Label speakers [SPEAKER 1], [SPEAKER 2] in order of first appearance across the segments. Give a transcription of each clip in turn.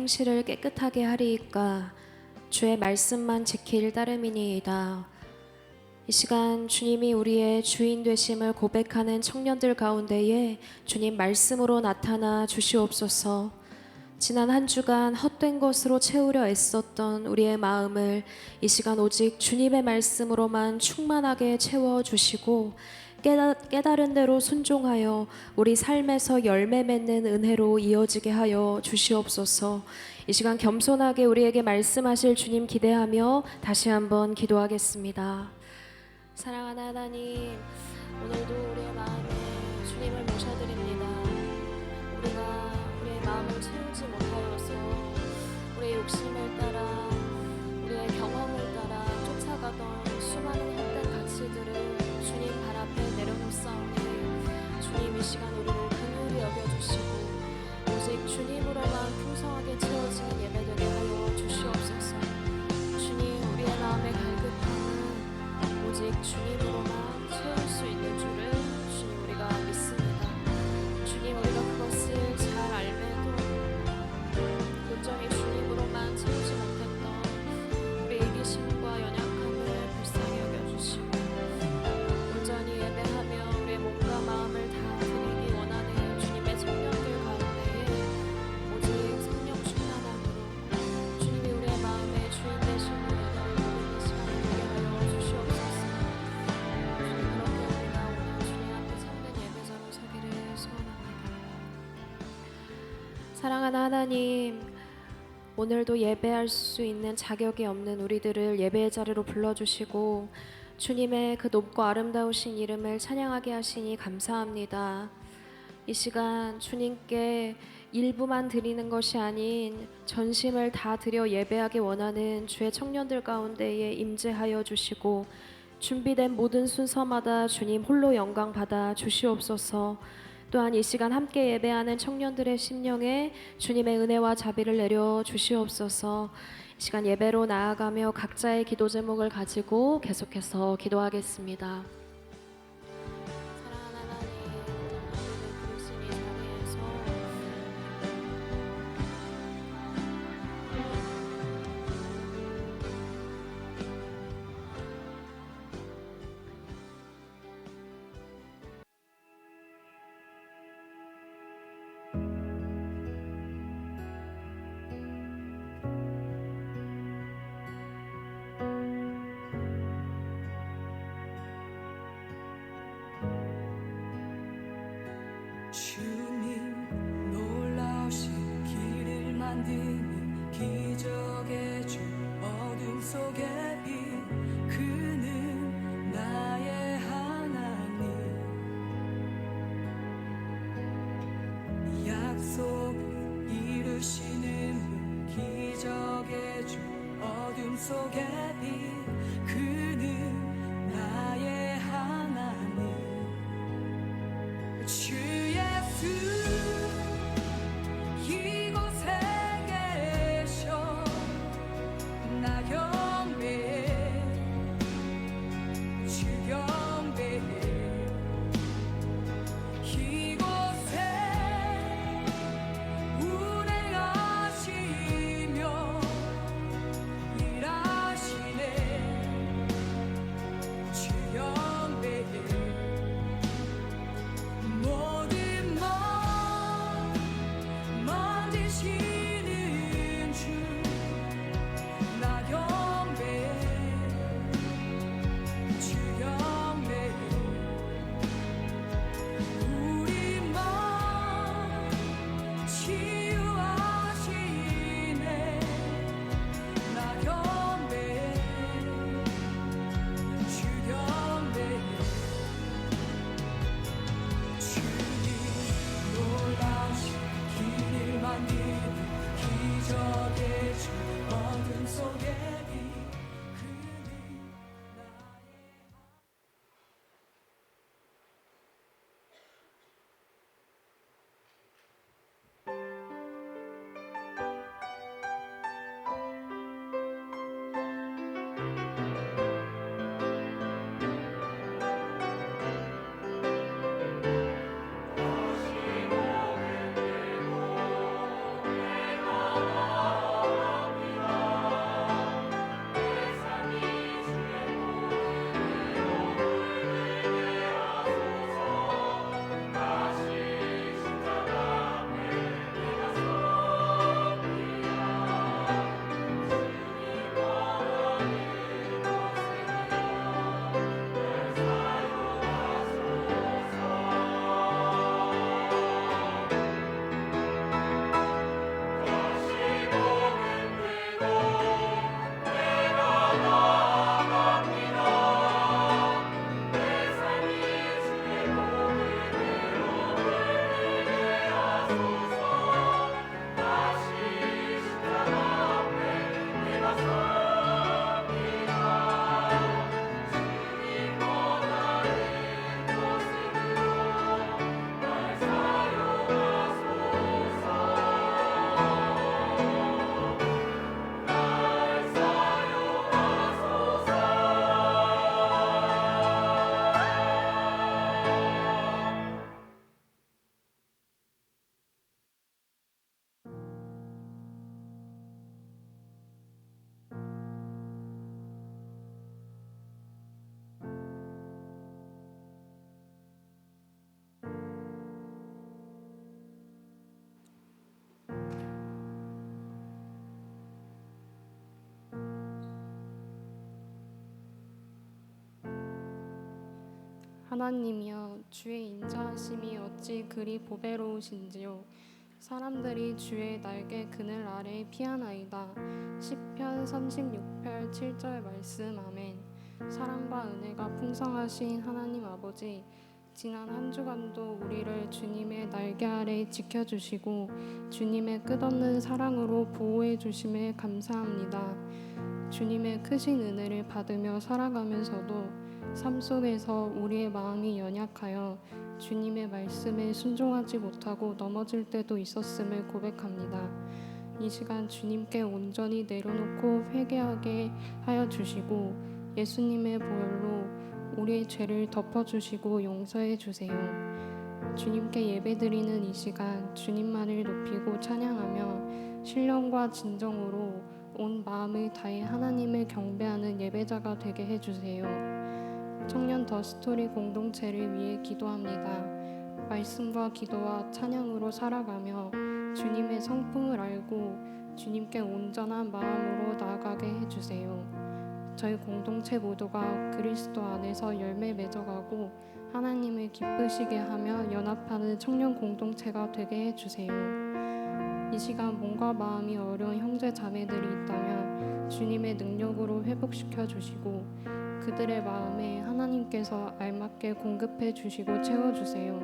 [SPEAKER 1] 행실을 깨끗하게 하리이까 주의 말씀만 지킬 따름이니이다. 이 시간 주님이 우리의 주인 되심을 고백하는 청년들 가운데에 주님 말씀으로 나타나 주시옵소서. 지난 한 주간 헛된 것으로 채우려 애썼던 우리의 마음을 이 시간 오직 주님의 말씀으로만 충만하게 채워주시고 깨달은 대로 순종하여 우리 삶에서 열매 맺는 은혜로 이어지게 하여 주시옵소서. 이 시간 겸손하게 우리에게 말씀하실 주님 기대하며 다시 한번 기도하겠습니다. 사랑하는 하나님, 오늘도 우리의 마음에 주님을 모셔드립니다. 우리의 마음을 채우지 못하여서 우리의 욕심을 따라 우리의 경험을 따라 쫓아가던 수많은 헛된 가치들을 주님 발 앞에 내려놓사오니 주님 이 시간 우리를 긍휼히 여겨주시고 오직 주님으로만 풍성하게 채워지는 예배되게 하여 주시옵소서. 주님, 우리의 마음의 갈급함은 오직 주님으로만 채울 수 있는 줄을 주님 우리가 믿습니다. 주님, 우리가 그것을 잘 알매도 온전히 주님으로만 채우지 못했던 우리 이기심과 연약함을 불쌍히 여겨주시고 온전히 예배하며 우리의 몸과 마음을 다 드리기 원하는 주님의 청년들 가운데에 오직 성령 충만함으로 주님이 우리의 마음의 주인 되시는 은혜를 누리는 시간을 되게 하여 주시옵소서. 주님, 그렇게 우리가 오늘 주님 앞에 참된 예배자로 서기를 소원합니다. 사랑하는 하나님, 오늘도 예배할 수 있는 자격이 없는 우리들을 예배의 자리로 불러주시고 주님의 그 높고 아름다우신 이름을 찬양하게 하시니 감사합니다. 이 시간 주님께 일부만 드리는 것이 아닌 전심을 다 드려 예배하기 원하는 주의 청년들 가운데에 임재하여 주시고 준비된 모든 순서마다 주님 홀로 영광 받아 주시옵소서. 또한 이 시간 함께 예배하는 청년들의 심령에 주님의 은혜와 자비를 내려 주시옵소서. 이 시간 예배로 나아가며 각자의 기도 제목을 가지고 계속해서 기도하겠습니다. 사랑하는 하나님, 오늘 부르신 이 자리에서
[SPEAKER 2] 주님, 놀라우신 길을 만드는 기적의 주, 어둠 속의 빛, 그는 나의 하나님. 약속을 이루시는 분, 기적의 주, 어둠 속의 빛, 그는 나의 하나님. 주 예수, 이곳에 계셔. 나 경배해, 주 경배해. 이곳에 운행하시며 일하시네, 주 경배해. 모든 맘 만지시는 주, 나 경배해, 주 경배해. 우리 맘 치유하시네, 나 경배해, 주 경배해. 주님, 놀라우신 길을 만드는 기적의 주, 어둠 속의 빛, 그는 나의
[SPEAKER 3] 다시 보게 되고 내가 하나님이여, 주의 인자하심이 어찌 그리 보배로우신지요. 사람들이 주의 날개 그늘 아래 피하나이다. 시편 36편 7절 말씀. 아멘. 사랑과 은혜가 풍성하신 하나님 아버지, 지난 한 주간도 우리를 주님의 날개 아래 지켜주시고 주님의 끝없는 사랑으로 보호해 주심에 감사합니다. 주님의 크신 은혜를 받으며 살아가면서도 삶 속에서 우리의 마음이 연약하여 주님의 말씀에 순종하지 못하고 넘어질 때도 있었음을 고백합니다. 이 시간 주님께 온전히 내려놓고 회개하게 하여 주시고 예수님의 보혈로 우리의 죄를 덮어주시고 용서해 주세요. 주님께 예배드리는 이 시간 주님만을 높이고 찬양하며 신령과 진정으로 온 마음을 다해 하나님을 경배하는 예배자가 되게 해주세요. 청년 더 스토리 공동체를 위해 기도합니다. 말씀과 기도와 찬양으로 살아가며 주님의 성품을 알고 주님께 온전한 마음으로 나아가게 해주세요. 저희 공동체 모두가 그리스도 안에서 열매 맺어가고 하나님을 기쁘시게 하며 연합하는 청년 공동체가 되게 해주세요. 이 시간 몸과 마음이 어려운 형제 자매들이 있다면 주님의 능력으로 회복시켜 주시고 그들의 마음에 하나님께서 알맞게 공급해 주시고 채워주세요.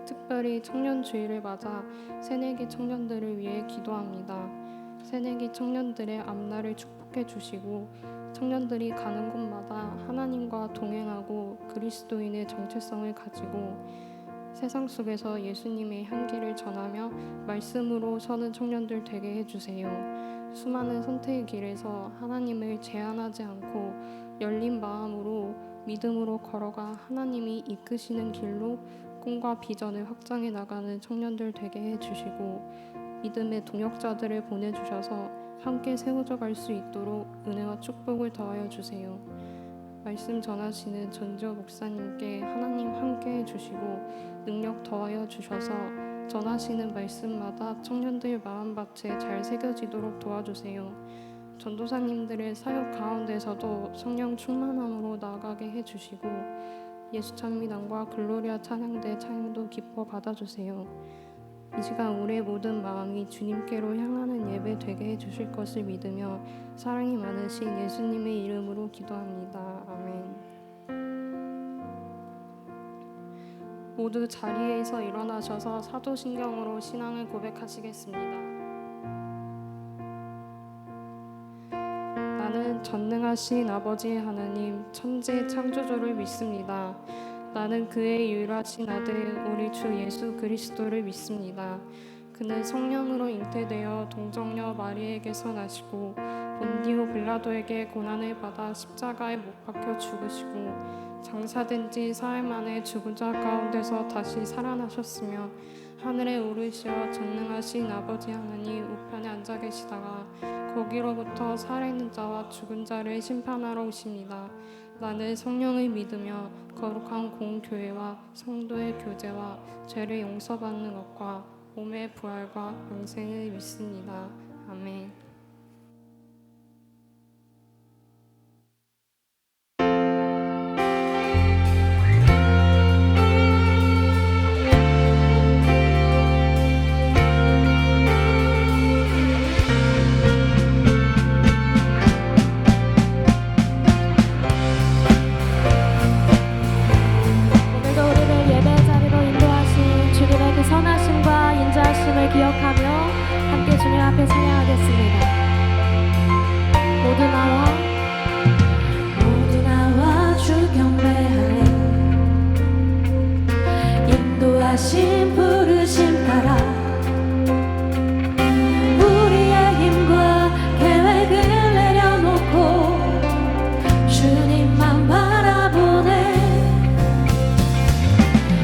[SPEAKER 3] 특별히 청년주의를 맞아 새내기 청년들을 위해 기도합니다. 새내기 청년들의 앞날을 축복해 주시고 청년들이 가는 곳마다 하나님과 동행하고 그리스도인의 정체성을 가지고 세상 속에서 예수님의 향기를 전하며 말씀으로 서는 청년들 되게 해주세요. 수많은 선택의 길에서 하나님을 제한하지 않고 열린 마음으로 믿음으로 걸어가 하나님이 이끄시는 길로 꿈과 비전을 확장해 나가는 청년들 되게 해주시고 믿음의 동역자들을 보내주셔서 함께 세워져 갈 수 있도록 은혜와 축복을 더하여 주세요. 말씀 전하시는 전지호 목사님께 하나님 함께 해주시고 능력 더하여 주셔서 전하시는 말씀마다 청년들 마음밭에 잘 새겨지도록 도와주세요. 전도사님들의 사역 가운데서도 성령 충만함으로 나아가게 해주시고 예수 찬미단과 글로리아 찬양대 찬양도 기뻐 받아주세요. 이 시간 우리의 모든 마음이 주님께로 향하는 예배 되게 해주실 것을 믿으며 사랑이 많으신 예수님의 이름으로 기도합니다. 아멘. 모두 자리에서 일어나셔서 사도신경으로 신앙을 고백하시겠습니다. 나는 전능하신 아버지 하나님 천지 창조주를 믿습니다. 나는 그의 유일하신 아들 우리 주 예수 그리스도를 믿습니다. 그는 성령으로 잉태되어 동정녀 마리에게서 나시고 본디오 빌라도에게 고난을 받아 십자가에 못 박혀 죽으시고 장사된 지 사흘 만에 죽은 자 가운데서 다시 살아나셨으며 하늘에 오르시어 전능하신 아버지 하나님 우편에 앉아 계시다가 거기로부터 살아있는 자와 죽은 자를 심판하러 오십니다. 나는 성령을 믿으며 거룩한 공교회와 성도의 교제와 죄를 용서받는 것과 몸의 부활과 영생을 믿습니다. 아멘.
[SPEAKER 1] 기억하며 함께 주님 앞에 찬양하겠습니다. 모두 나와 주 경배하네. 인도하신 부르심 따라 우리의 힘과 계획을 내려놓고 주님만 바라보네.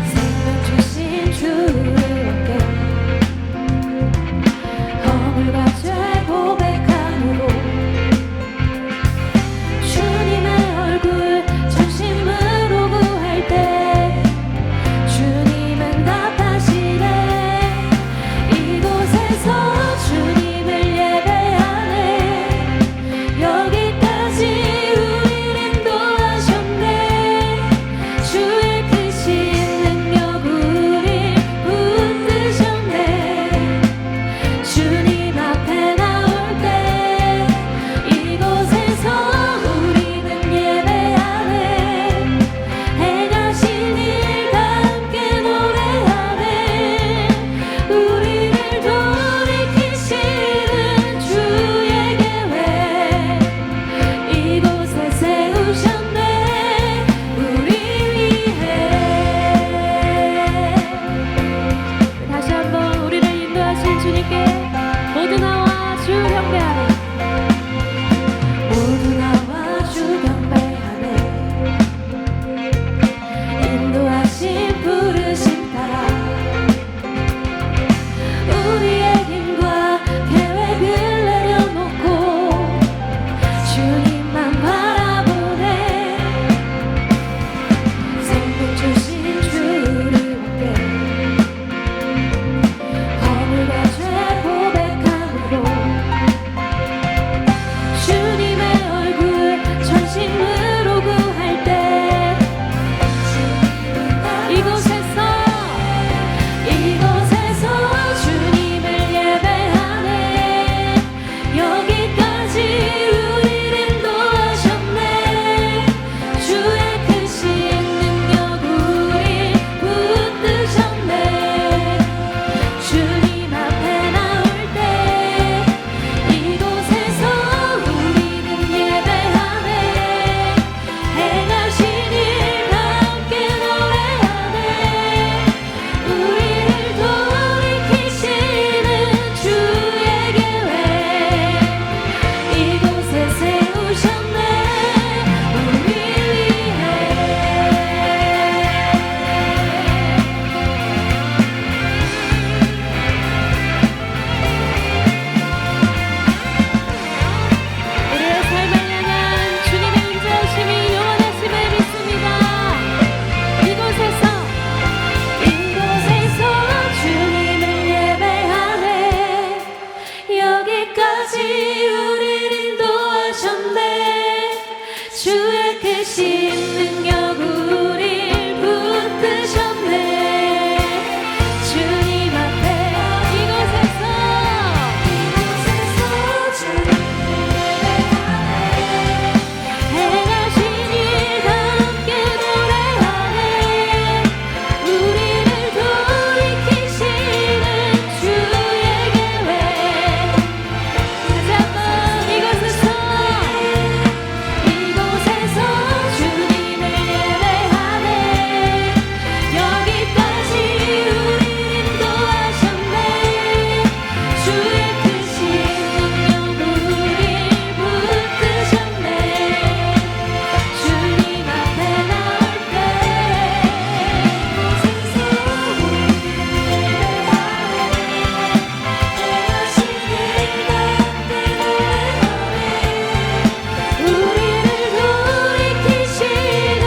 [SPEAKER 1] 생명 주신 주를 고백함으로 주님의 얼굴 전심으로 구할 때 주님은 답하시네. 여기까지 우리를 인도하셨네. 주의 크신 능력 우릴 붙드셨네. 주님 앞에 이곳에서 행하신 일 함께 노래하네. 우리를 돌이키시는 주의 계획. 다시 한번 이곳에서 주님을 예배하네. 여기까지 우리를 인도하셨네. 주의 크신 능력 우릴 붙드셨네. 주님 앞에 나올 때 이곳에서 행하신 일 함께 노래하네. 우리를 돌이키시는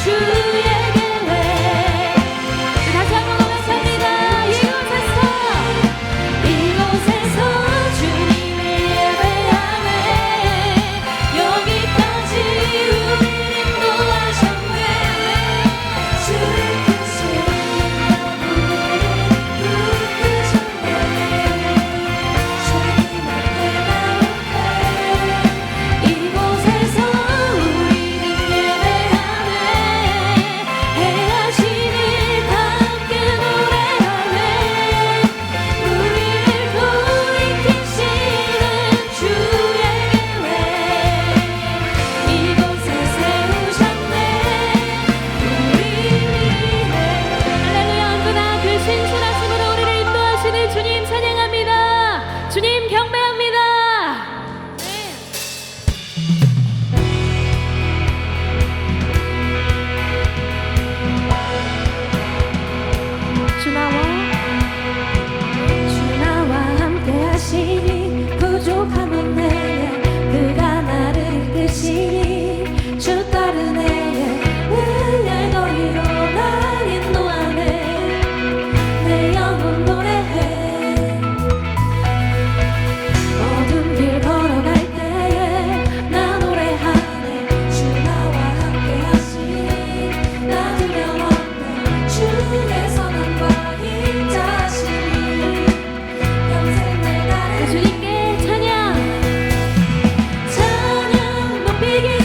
[SPEAKER 1] 주의 계획. 다시 한번 고백합니다. 이곳에서 주님을 예배하네. 여기까지 우리를 인도하셨네. 주의 크신 능력 우리를 붙드셨네. 주님 앞에 나올 때 이곳에서 우리는 예배하네. 행하신 일 함께 노래하네. 우리를 돌이키시는 주의 계획. 이곳에 세우셨네. 우리 위해. 할렐루야. 언제나 그 신실하심으로 우리를 인도하시는 주님 찬양합니다. 주님 경배합니다. 주나와 함께 하시니 부족함은 내게 그가 나를 이끄시니 주 따른 내게 은혜 거리로 날 인도하네. 내 영혼 노래해. 어둠 길 걸어갈 때에 나 노래하네. 주 나와 함께 하시니 나 두려웠네. 주의 선함과 인자하시니 평생 날 따르 주님께 찬양 높이길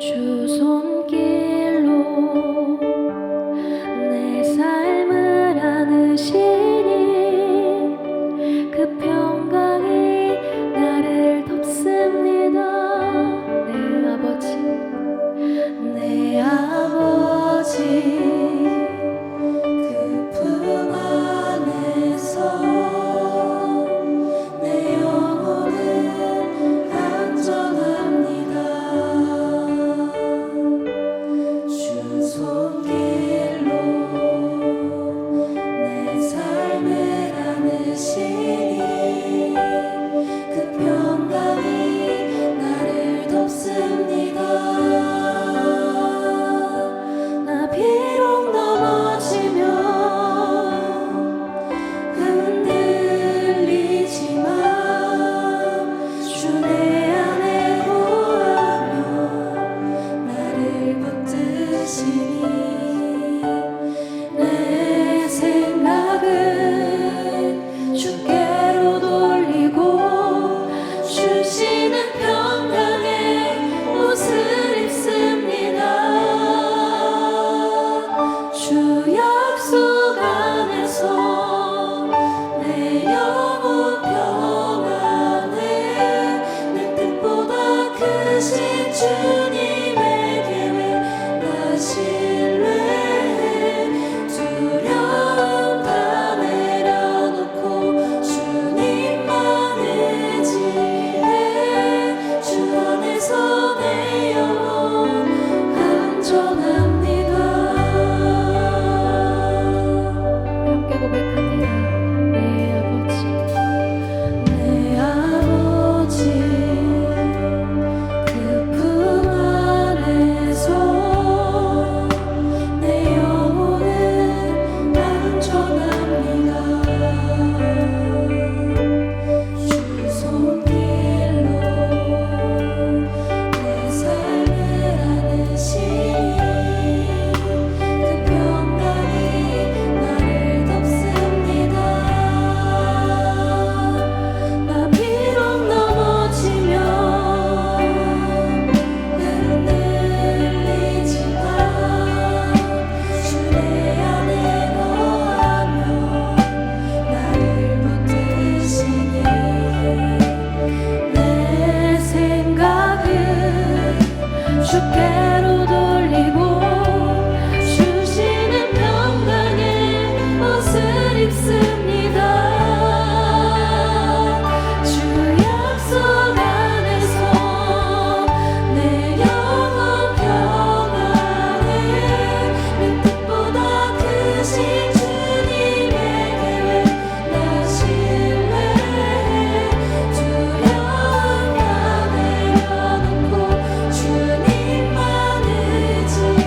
[SPEAKER 4] 주 손길로 내 삶을 안으시니 그 평강이 나를 덮습니다. 내 아버지 그 품 안에서 내 영혼은 안전합니다. 주 손길로 내 삶을 안으시니 그 평강이 나를 덮습니다. 나 비록 넘어지면 흔들리지만 주 내 안에 거하며 나를 붙드시니 내 생각은 주께로 돌리고 주시는 평강의 옷을 입습니다. 주 약속 안에서 내 영혼 평안해 내 뜻보다 크신 주님의 계획 나 신뢰해 두려움 다 내려놓고 주님만 의지해 주 안에서 내 영혼 안전합니다. 함께 고백합니다. 내 아버지 그 품 안에서 내 영혼은 안전합니다. 주 손길로 내 삶을 안으시니 그 평강이 나를 덮습니다. 나 비록 넘어지면 흔들리지만 주 내 안에 거하며 나를 붙드시니 내 생각은 주께로 돌리고 주시는 평강의 옷을 입습니다. 주 약속 안에서 내 영혼 평안해 내 뜻보다 크신 주님의 계획 나 신뢰해 두려움 다 내려놓고 주님만 의지해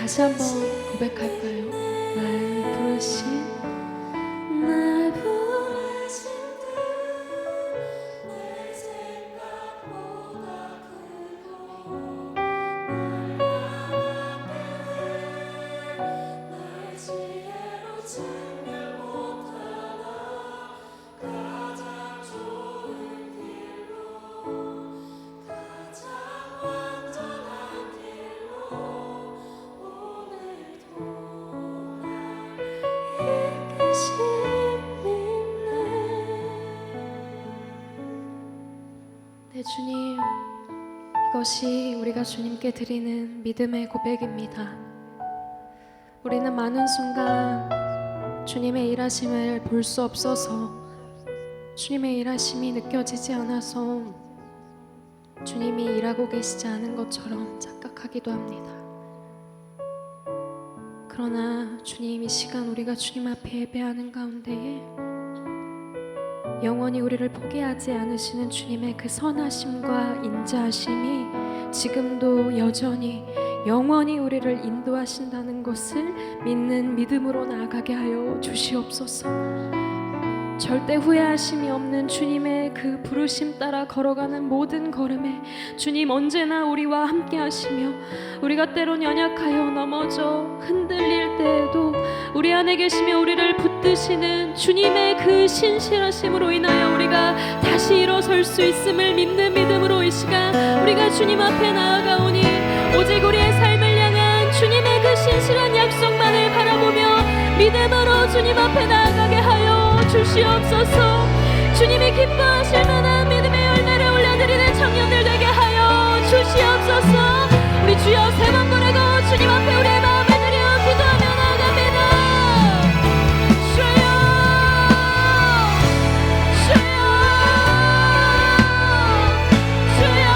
[SPEAKER 3] 다시 한번 고백할까요? 날 부르신
[SPEAKER 4] 날 부르신 내 생각보다 크고 날 지혜로 증명 못하나 가장 좋은 길로 가장 완전한 길로 오늘도 날
[SPEAKER 3] 네, 주님, 이것이 우리가 주님께 드리는 믿음의 고백입니다. 우리는 많은 순간 주님의 일하심을 볼 수 없어서, 주님의 일하심이 느껴지지 않아서 주님이 일하고 계시지 않은 것처럼 착각하기도 합니다. 그러나 주님, 이 시간 우리가 주님 앞에 예배하는 가운데에 영원히 우리를 포기하지 않으시는 주님의 그 선하심과 인자하심이 지금도 여전히 영원히 우리를 인도하신다는 것을 믿는 믿음으로 나아가게 하여 주시옵소서. 절대 후회하심이 없는 주님의 그 부르심 따라 걸어가는 모든 걸음에 주님 언제나 우리와 함께 하시며, 우리가 때론 연약하여 넘어져 흔들릴 때에도 우리 안에 계시며 우리를 붙드시는 주님의 그 신실하심으로 인하여 우리가 다시 일어설 수 있음을 믿는 믿음으로 이 시간 우리가 주님 앞에 나아가오니, 오직 우리의 삶을 향한 주님의 그 신실한 약속만을 바라보며 믿음으로 주님 앞에 나아가게 하여 주시옵소서. 주님이 기뻐하실 만한 믿음의 열매를 올려드리는 청년들 되게 하여 주시옵소서. 우리 주여 세 번 부르고 주님 앞에 우리의 마음을 드려 기도하며 나아갑니다. 주여, 주여, 주여.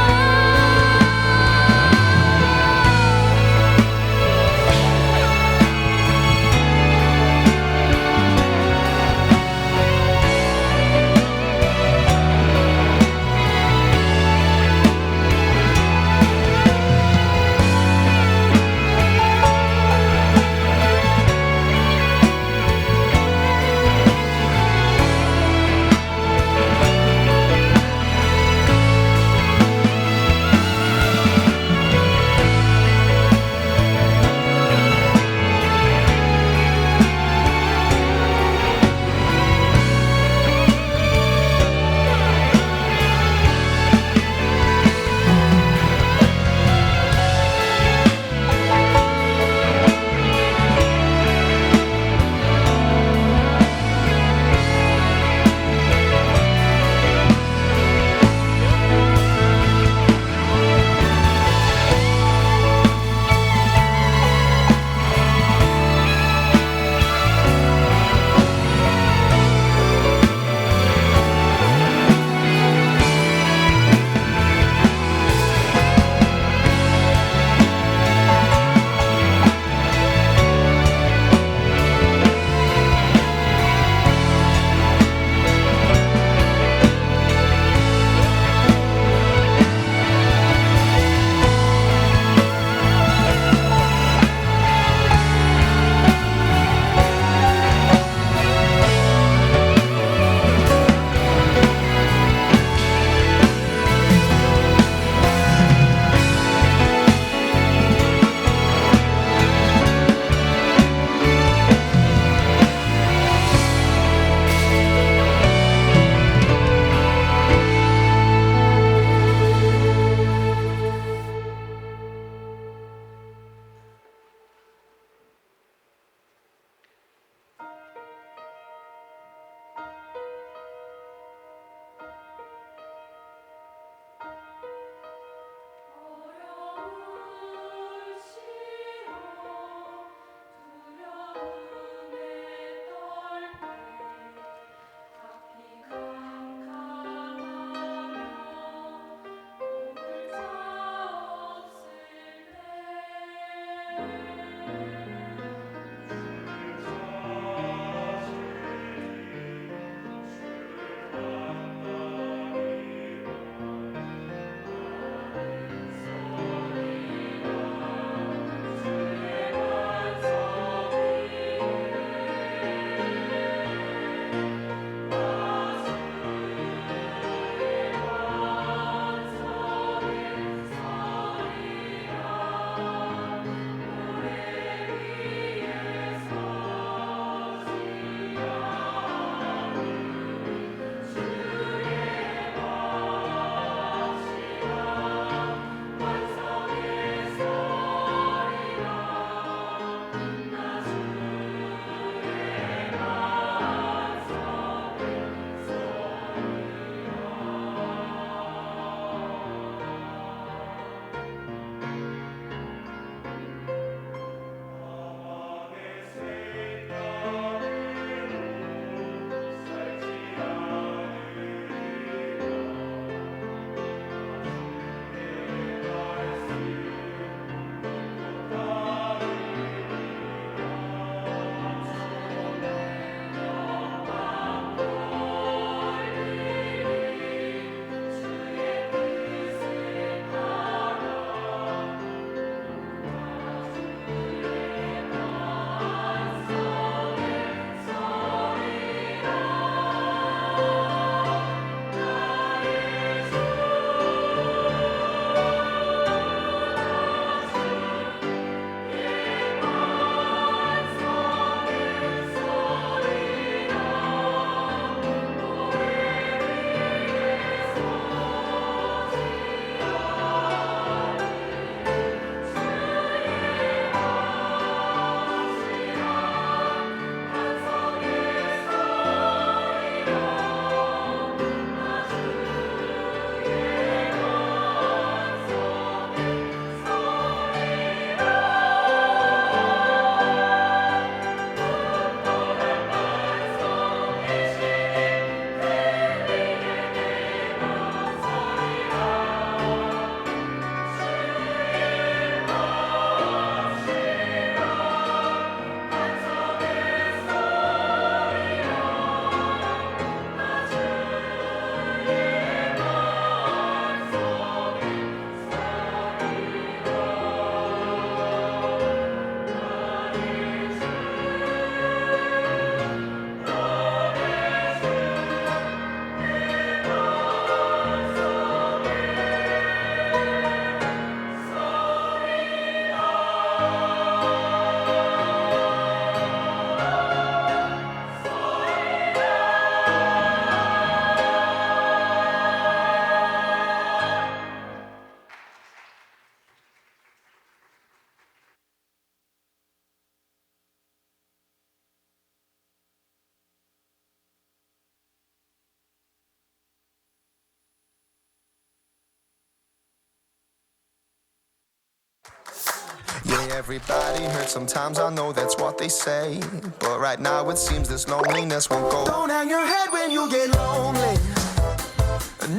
[SPEAKER 5] Everybody hurts sometimes, I know that's what they say. But right now it seems this loneliness won't go. Don't hang your head when you get lonely.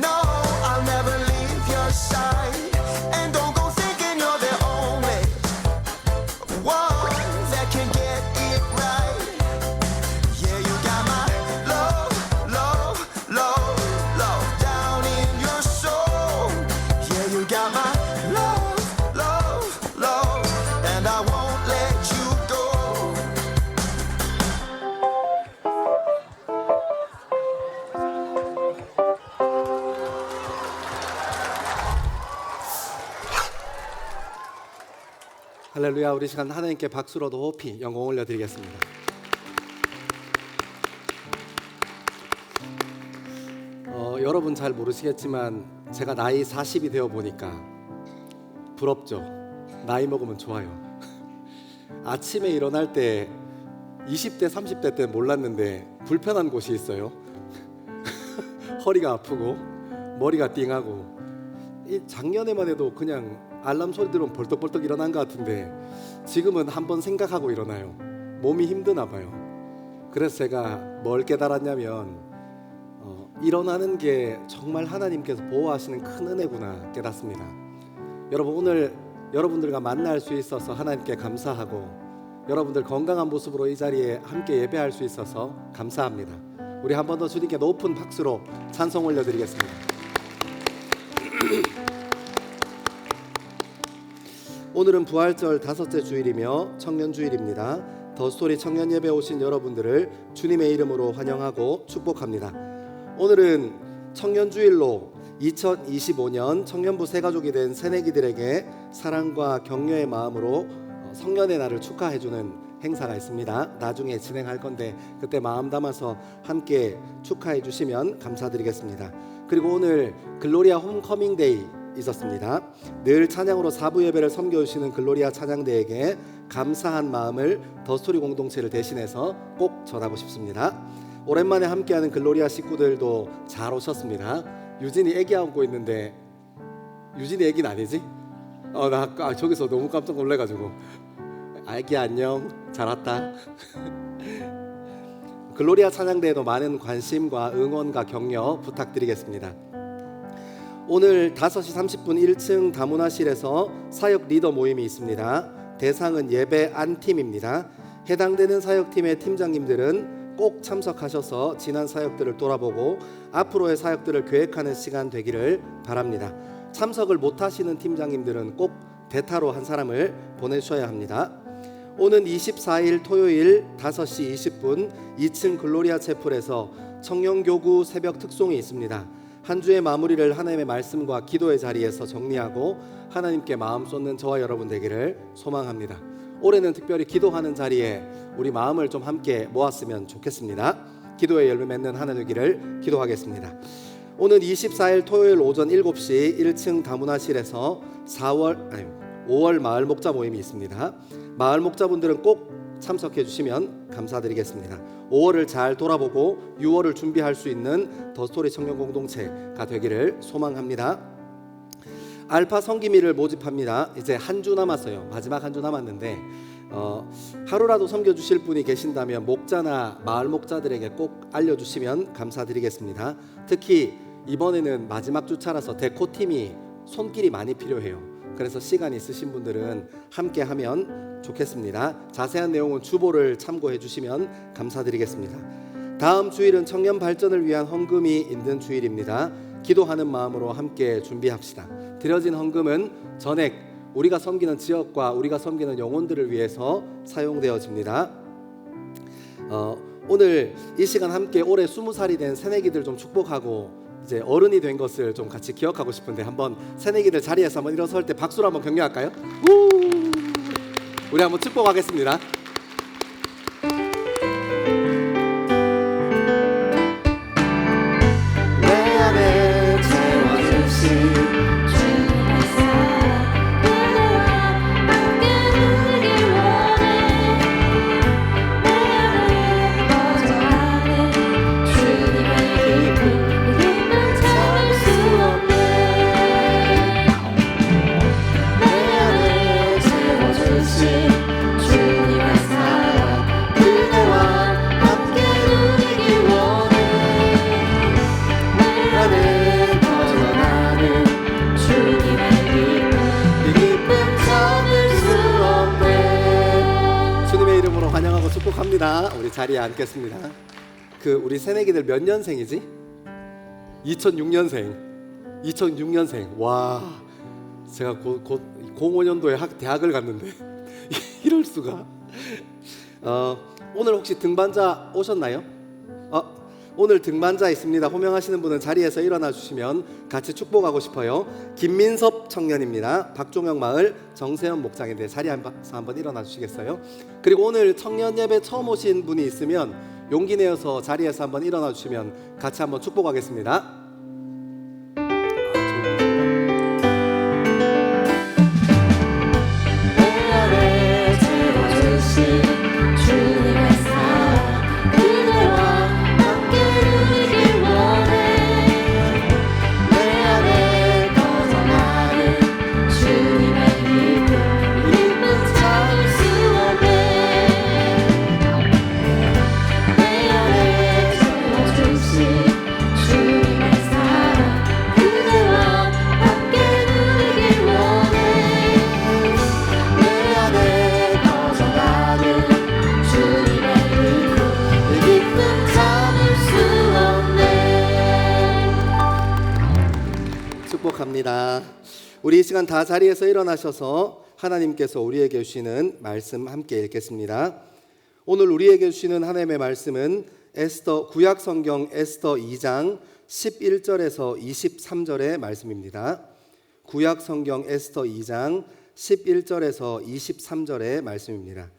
[SPEAKER 5] No, I'll never leave your side. And don't go thinking you're the only one that can get it right. Yeah, you got my love, love, love, love down in your soul. Yeah, you got my love, love, love, and I won't let you go.
[SPEAKER 6] 할렐루야. 우리 시간 하나님께 박수로 높이 영광 올려드리겠습니다. 여러분 잘 모르시겠지만 제가 나이 40이 되어 보니까 부럽죠. 나이 먹으면 좋아요. 아침에 일어날 때 20대 30대 때 몰랐는데 불편한 곳이 있어요. 허리가 아프고 머리가 띵하고, 작년에만 해도 그냥 알람 소리 들으면 벌떡벌떡 일어난 것 같은데 지금은 한번 생각하고 일어나요. 몸이 힘드나 봐요. 그래서 제가 뭘 깨달았냐면 일어나는 게 정말 하나님께서 보호하시는 큰 은혜구나 깨닫습니다. 여러분, 오늘 여러분들과 만날 수 있어서 하나님께 감사하고 여러분들 건강한 모습으로 이 자리에 함께 예배할 수 있어서 감사합니다. 우리 한 번 더 주님께 높은 박수로 찬송 올려드리겠습니다. 오늘은 부활절 5째 주일이며 청년주일입니다. 더스토리 청년 예배 오신 여러분들을 주님의 이름으로 환영하고 축복합니다. 오늘은 청년주일로 2025년 청년부 새가족이 된 새내기들에게 사랑과 격려의 마음으로 성년의 날을 축하해주는 행사가 있습니다. 나중에 진행할 건데 그때 마음 담아서 함께 축하해 주시면 감사드리겠습니다. 그리고 오늘 글로리아 홈커밍 데이 있었습니다. 늘 찬양으로 사부 예배를 섬겨주시는 글로리아 찬양대에게 감사한 마음을 더스토리 공동체를 대신해서 꼭 전하고 싶습니다. 오랜만에 함께하는 글로리아 식구들도 잘 오셨습니다. 유진이 애기 안고 있는데, 유진이 애기는 아니지? 나 아까 저기서 너무 깜짝 놀래가지고. 애기 안녕, 잘 왔다. 글로리아 찬양대에도 많은 관심과 응원과 격려 부탁드리겠습니다. 오늘 5시 30분 1층 다문화실에서 사역 리더 모임이 있습니다. 대상은 예배 안팀입니다. 해당되는 사역팀의 팀장님들은 꼭 참석하셔서 지난 사역들을 돌아보고 앞으로의 사역들을 계획하는 시간 되기를 바랍니다. 참석을 못하시는 팀장님들은 꼭 대타로 한 사람을 보내주셔야 합니다. 오는 24일 토요일 5시 20분 2층 글로리아 채플에서 청년교구 새벽 특송이 있습니다. 한 주의 마무리를 하나님의 말씀과 기도의 자리에서 정리하고 하나님께 마음 쏟는 저와 여러분 되기를 소망합니다. 올해는 특별히 기도하는 자리에 우리 마음을 좀 함께 모았으면 좋겠습니다. 기도의 열매 맺는 한 해 되기를 기도하겠습니다. 오는 24일 토요일 오전 7시 1층 다문화실에서 5월 마을 목자 모임이 있습니다. 마을 목자분들은 꼭 참석해 주시면 감사드리겠습니다. 5월을 잘 돌아보고 6월을 준비할 수 있는 더스토리 청년 공동체가 되기를 소망합니다. 알파 성기미를 모집합니다. 이제 한 주 남았어요. 마지막 한 주 남았는데 하루라도 섬겨주실 분이 계신다면 목자나 마을 목자들에게 꼭 알려주시면 감사드리겠습니다. 특히 이번에는 마지막 주차라서 데코팀이 손길이 많이 필요해요. 그래서 시간 있으신 분들은 함께하면 좋겠습니다. 자세한 내용은 주보를 참고해 주시면 감사드리겠습니다. 다음 주일은 청년 발전을 위한 헌금이 있는 주일입니다. 기도하는 마음으로 함께 준비합시다. 드려진 헌금은 전액 우리가 섬기는 지역과 우리가 섬기는 영혼들을 위해서 사용되어집니다. 오늘 이 시간 함께 올해 20살이 된 새내기들 좀 축복하고 이제 어른이 된 것을 좀 같이 기억하고 싶은데 한번 새내기들 자리에서 한번 일어설 때 박수로 한번 격려할까요? 우리 한번 축복하겠습니다. 내 안에 채워주신
[SPEAKER 4] 주님의 사랑 그대와 함께 누리길 원해 내 안에 거저하는 주님의 기쁨 이름은 참을 수 없네 내 안에 채워주신
[SPEAKER 6] 축복합니다. 우리 자리에 앉겠습니다. 우리 새내기들 몇 년생이지? 2006년생. 2006년생. 와, 제가 곧 05년도에 대학을 갔는데 이럴 수가. 오늘 혹시 등반자 오셨나요? 오늘 등반자 있습니다. 호명하시는 분은 자리에서 일어나 주시면 같이 축복하고 싶어요. 김민섭 청년입니다. 박종영 마을 정세현 목장인데 자리에서 한번 일어나 주시겠어요? 그리고 오늘 청년 예배 처음 오신 분이 있으면 용기 내어서 자리에서 한번 일어나 주시면 같이 한번 축복하겠습니다.
[SPEAKER 4] 내 안에 채워주신 주님의 사랑 그대와 함께 누리길 원해 내 안에 퍼져나는 주님의 기쁨 참을 수 없네 내 안에 채워주신 주님의 사랑 그대와 함께 누리길 원해 내 안에 퍼져가는 주님의 기쁨 참을 수 없네
[SPEAKER 6] 축복합니다. 우리 이 시간 다 자리에서 일어나셔서 하나님께서 우리에게 주시는 말씀 함께 읽겠습니다. 오늘 우리에게 주시는 하나님의 말씀은 구약 성경 에스더 2장 11절에서 23절의 말씀입니다. 구약 성경 에스더 2장 11절에서 23절의 말씀입니다.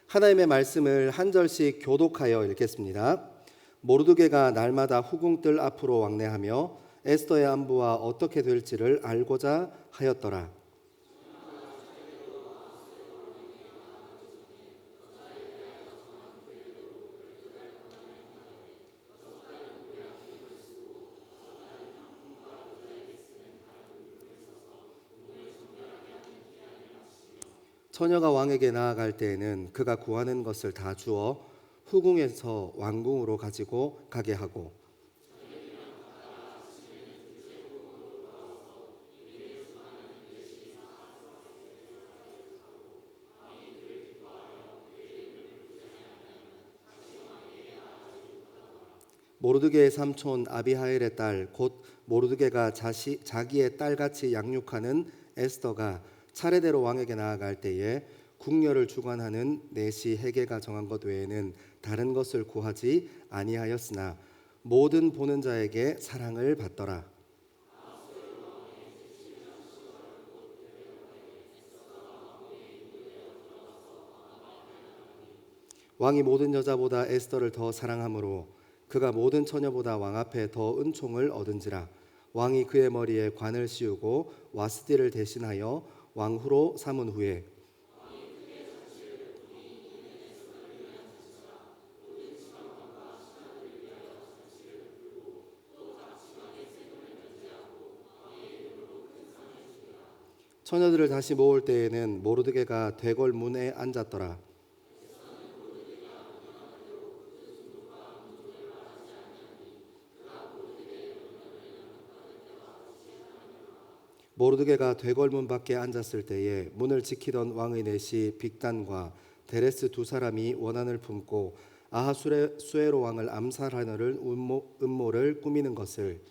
[SPEAKER 6] 하나님의 말씀을 한 절씩 교독하여 읽겠습니다. 모르드게가 날마다 후궁들 앞으로 왕래하며 에스더의 안부와 어떻게 될지를 알고자 하였더라. 처녀가 왕에게 나아갈 때에는 그가 구하는 것을 다 주어 후궁에서 왕궁으로 가지고 가게 하고 모르드게의 삼촌 아비하일의 딸 곧 모르드게가 자기의 딸같이 양육하는 에스더가 차례대로 왕에게 나아갈 때에 궁녀를 주관하는 내시 헤게가 정한 것 외에는 다른 것을 구하지 아니하였으나 모든 보는 자에게 사랑을 받더라. 왕이 모든 여자보다 에스더를 더 사랑하므로 그가 모든 처녀보다 왕 앞에 더 은총을 얻은지라. 왕이 그의 머리에 관을 씌우고 와스디를 대신하여 왕후로 삼은 후에 처녀들을 다시 모을 때에는 모르드게가 대궐 문에 앉았더라. 모르드게가 대궐문 밖에 앉았을 때에 문을 지키던 왕의 내시 빅단과 데레스 두 사람이 원한을 품고 아하수에로 왕을 암살하려는 음모를 꾸미는 것을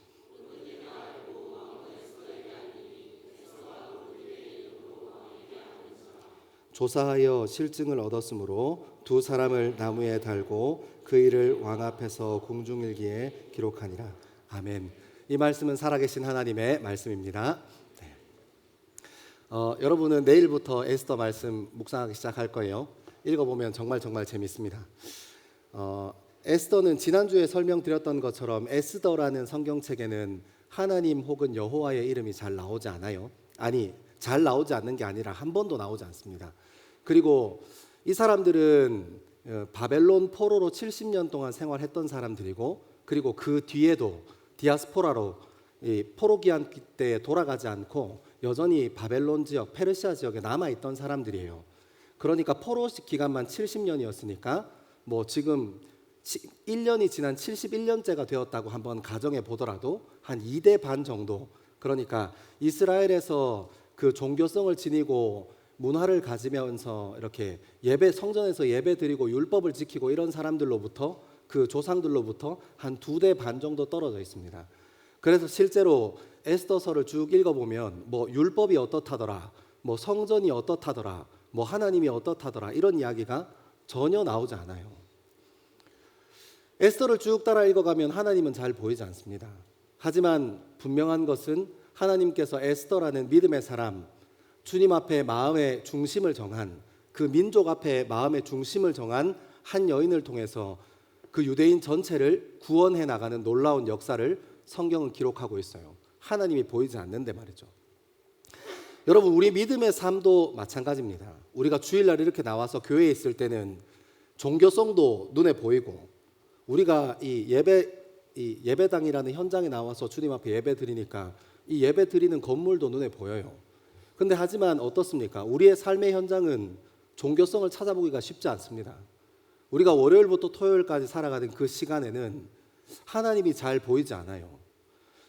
[SPEAKER 6] 조사하여 실증을 얻었으므로 두 사람을 나무에 달고 그 일을 왕 앞에서 공중일기에 기록하니라. 아멘. 이 말씀은 살아계신 하나님의 말씀입니다. 여러분은 내일부터 에스더 말씀 묵상하기 시작할 거예요. 읽어보면 정말 재밌습니다. 에스더는 지난주에 설명드렸던 것처럼 에스더라는 성경책에는 하나님 혹은 여호와의 이름이 잘 나오지 않아요. 아니, 잘 나오지 않는 게 아니라 한 번도 나오지 않습니다. 그리고 이 사람들은 바벨론 포로로 70년 동안 생활했던 사람들이고, 그리고 그 뒤에도 디아스포라로 포로 기한 때 돌아가지 않고 여전히 바벨론 지역, 페르시아 지역에 남아있던 사람들이에요. 그러니까 포로 기간만 70년이었으니까 뭐 지금 1년이 지난 71년째가 되었다고 한번 가정해 보더라도 한 2대 반 정도, 그러니까 이스라엘에서 그 종교성을 지니고 문화를 가지면서 이렇게 예배 성전에서 예배 드리고 율법을 지키고 이런 사람들로부터 그 조상들로부터 한 2대 반 정도 떨어져 있습니다. 그래서 실제로 에스더서를 쭉 읽어보면 뭐 율법이 어떻다더라, 뭐 성전이 어떻다더라, 뭐 하나님이 어떻다더라 이런 이야기가 전혀 나오지 않아요. 에스더를 쭉 따라 읽어가면 하나님은 잘 보이지 않습니다. 하지만 분명한 것은 하나님께서 에스더라는 믿음의 사람, 주님 앞에 마음의 중심을 정한, 그 민족 앞에 마음의 중심을 정한 한 여인을 통해서 그 유대인 전체를 구원해 나가는 놀라운 역사를 성경은 기록하고 있어요. 하나님이 보이지 않는데 말이죠. 여러분, 우리 믿음의 삶도 마찬가지입니다. 우리가 주일날 이렇게 나와서 교회에 있을 때는 종교성도 눈에 보이고, 우리가 이 예배당이라는 현장에 나와서 주님 앞에 예배 드리니까 이 예배 드리는 건물도 눈에 보여요. 근데 하지만 어떻습니까? 우리의 삶의 현장은 종교성을 찾아보기가 쉽지 않습니다. 우리가 월요일부터 토요일까지 살아가는 그 시간에는 하나님이 잘 보이지 않아요.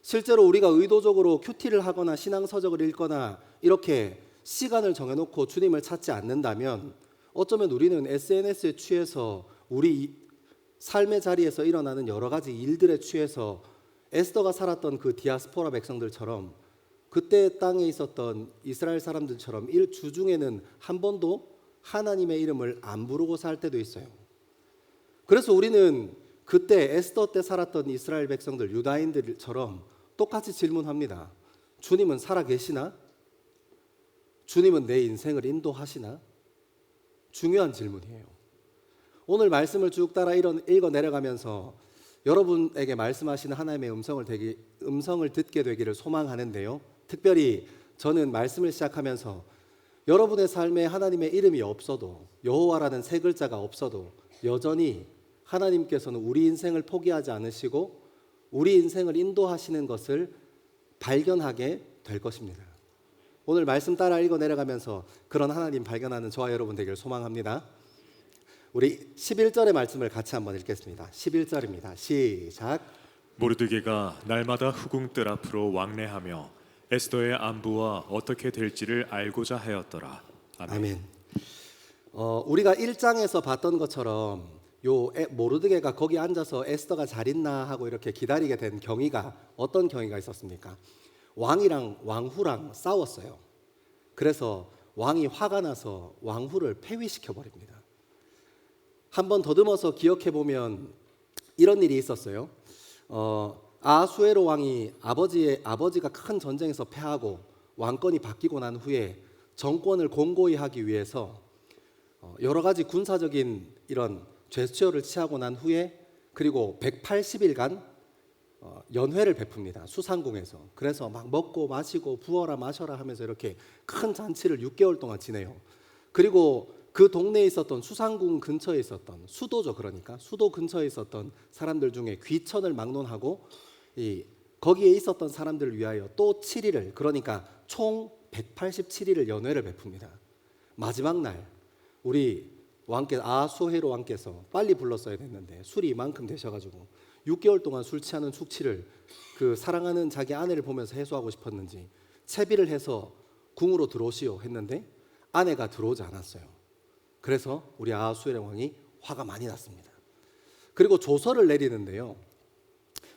[SPEAKER 6] 실제로 우리가 의도적으로 큐티를 하거나 신앙서적을 읽거나 이렇게 시간을 정해놓고 주님을 찾지 않는다면 어쩌면 우리는 SNS에 취해서 우리 삶의 자리에서 일어나는 여러 가지 일들에 취해서 에스더가 살았던 그 디아스포라 백성들처럼 그때 땅에 있었던 이스라엘 사람들처럼 주중에는 한 번도 하나님의 이름을 안 부르고 살 때도 있어요. 그래서 우리는 그때 에스더 때 살았던 이스라엘 백성들, 유다인들처럼 똑같이 질문합니다. 주님은 살아계시나? 주님은 내 인생을 인도하시나? 중요한 질문이에요. 오늘 말씀을 쭉 따라 읽어 내려가면서 여러분에게 말씀하시는 하나님의 음성을 듣게 되기를 소망하는데요. 특별히 저는 말씀을 시작하면서 여러분의 삶에 하나님의 이름이 없어도, 여호와라는 세 글자가 없어도 여전히 하나님께서는 우리 인생을 포기하지 않으시고 우리 인생을 인도하시는 것을 발견하게 될 것입니다. 오늘 말씀 따라 읽어 내려가면서 그런 하나님 발견하는 저와 여러분 되기를 소망합니다. 우리 11절의 말씀을 같이 한번 읽겠습니다. 11절입니다. 시작.
[SPEAKER 7] 모르드게가 날마다 후궁들 앞으로 왕래하며 에스더의 안부와 어떻게 될지를 알고자 하였더라. 아멘.
[SPEAKER 6] 아멘. 우리가 1장에서 봤던 것처럼 모르드게가 거기 앉아서 에스더가 잘 있나 하고 이렇게 기다리게 된 경위가 어떤 경위가 있었습니까? 왕이랑 왕후랑 싸웠어요. 그래서 왕이 화가 나서 왕후를 폐위시켜 버립니다. 한번 더듬어서 기억해 보면 이런 일이 있었어요. 아하수에로 왕이 아버지가 큰 전쟁에서 패하고 왕권이 바뀌고 난 후에 정권을 공고히 하기 위해서 여러 가지 군사적인 이런 제스처를 취하고 난 후에 그리고 180일간 연회를 베풉니다. 수상궁에서. 그래서 막 먹고 마시고 부어라 마셔라 하면서 이렇게 큰 잔치를 6개월 동안 지내요. 그리고 그 동네에 있었던 수상궁 근처에 있었던 수도죠. 그러니까 수도 근처에 있었던 사람들 중에 귀천을 막론하고 거기에 있었던 사람들을 위하여 또 7일을, 그러니까 총 187일을 연회를 베풉니다. 마지막 날 우리 아하수에로 왕께서 빨리 불렀어야 됐는데 술이 이만큼 되셔가지고 6개월 동안 술 취하는 숙취를 그 사랑하는 자기 아내를 보면서 해소하고 싶었는지 채비를 해서 궁으로 들어오시오 했는데 아내가 들어오지 않았어요. 그래서 우리 아하수에로 왕이 화가 많이 났습니다. 그리고 조서를 내리는데요.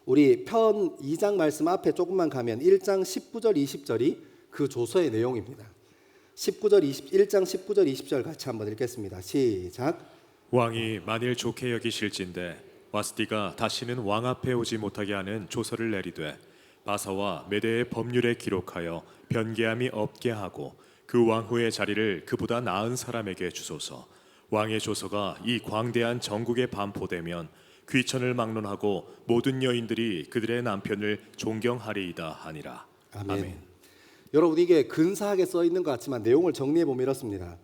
[SPEAKER 6] 우리 편 2장 말씀 앞에 조금만 가면 1장 19절 20절이 그 조서의 내용입니다. 1장 19절 20절 같이 한번 읽겠습니다. 시작.
[SPEAKER 7] 왕이 만일 좋게 여기실진데 와스디가 다시는 왕 앞에 오지 못하게 하는 조서를 내리되 바사와 메대의 법률에 기록하여 변개함이 없게 하고 그 왕후의 자리를 그보다 나은 사람에게 주소서. 왕의 조서가 이 광대한 전국에 반포되면 귀천을 막론하고 모든 여인들이 그들의 남편을 존경하리이다 하니라.
[SPEAKER 6] 아멘. 여러분, 이게 근사하게 써 있는 것 같지만 내용을 정리해 보면 이렇습니다.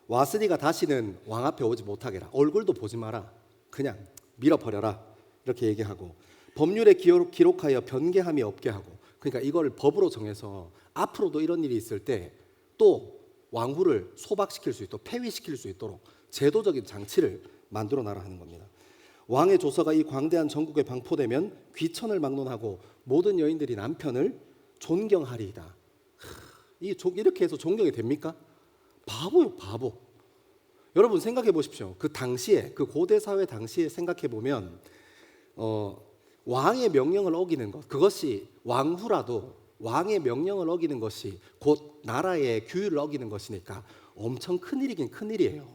[SPEAKER 6] 와스디가 다시는 왕 앞에 오지 못하게 해라. 얼굴도 보지 마라. 그냥 밀어버려라. 이렇게 얘기하고 법률에 기록하여 변개함이 없게 하고, 그러니까 이걸 법으로 정해서 앞으로도 이런 일이 있을 때 또 왕후를 소박시킬 수 있도록, 폐위시킬 수 있도록 제도적인 장치를 만들어 놔라 하는 겁니다. 왕의 조서가 이 광대한 전국에 방포되면 귀천을 막론하고 모든 여인들이 남편을 존경하리이다. 이렇게 해서 존경이 됩니까? 바보요, 바보. 여러분 생각해 보십시오. 그 당시에, 그 고대 사회 당시에 생각해 보면 왕의 명령을 어기는 것, 그것이 왕후라도 왕의 명령을 어기는 것이 곧 나라의 규율을 어기는 것이니까 엄청 큰일이긴 큰일이에요.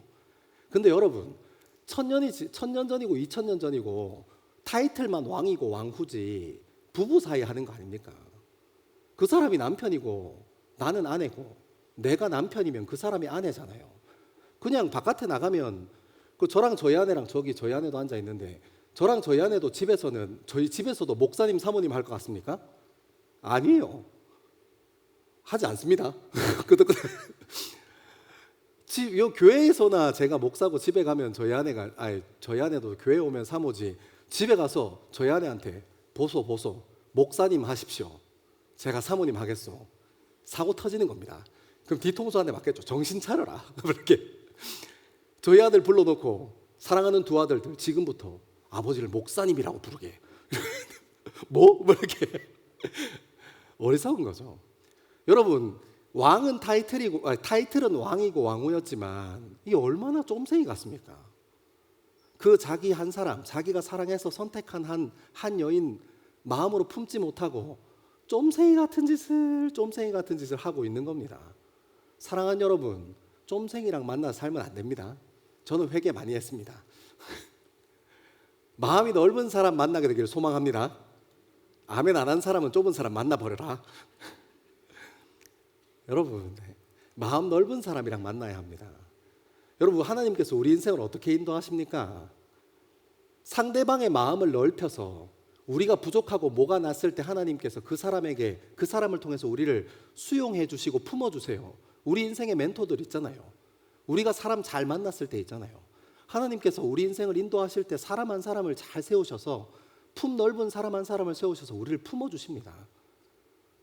[SPEAKER 6] 근데 여러분, 1000년 전이고 2000년 전이고 타이틀만 왕이고 왕후지 부부 사이 하는 거 아닙니까? 그 사람이 남편이고 나는 아내고, 내가 남편이면 그 사람이 아내잖아요. 그냥 바깥에 나가면 저랑 저희 아내랑 저기 저희 아내도 앉아 있는데, 저랑 저희 아내도 집에서는 저희 집에서도 목사님 사모님 할 것 같습니까? 아니에요. 하지 않습니다. 요 교회에서나 제가 목사고 집에 가면 저희 아내도 교회 오면 사모지, 집에 가서 저희 아내한테 보소 목사님 하십시오, 제가 사모님 하겠소, 사고 터지는 겁니다. 그럼 뒤통수 한 대 맞겠죠. 정신 차려라. 그렇게 저희 아들 불러놓고 사랑하는 두 아들들 지금부터 아버지를 목사님이라고 부르게. 뭐 이렇게 어리석은 거죠. 여러분, 왕은 타이틀은 왕이고 왕후였지만 이게 얼마나 쫌생이 같습니까? 그 자기 한 사람, 자기가 사랑해서 선택한 한 여인 마음으로 품지 못하고 쫌생이 같은 짓을 하고 있는 겁니다. 사랑하는 여러분, 쫌생이랑 만나서 살면 안 됩니다. 저는 회개 많이 했습니다. 마음이 넓은 사람 만나게 되기를 소망합니다. 아멘 안 한 사람은 좁은 사람 만나버려라. 여러분, 마음 넓은 사람이랑 만나야 합니다. 여러분, 하나님께서 우리 인생을 어떻게 인도하십니까? 상대방의 마음을 넓혀서 우리가 부족하고 뭐가 났을 때 하나님께서 그 사람을 통해서 우리를 수용해 주시고 품어주세요. 우리 인생의 멘토들 있잖아요. 우리가 사람 잘 만났을 때 있잖아요. 하나님께서 우리 인생을 인도하실 때 사람 한 사람을 잘 세우셔서, 품 넓은 사람 한 사람을 세우셔서 우리를 품어주십니다.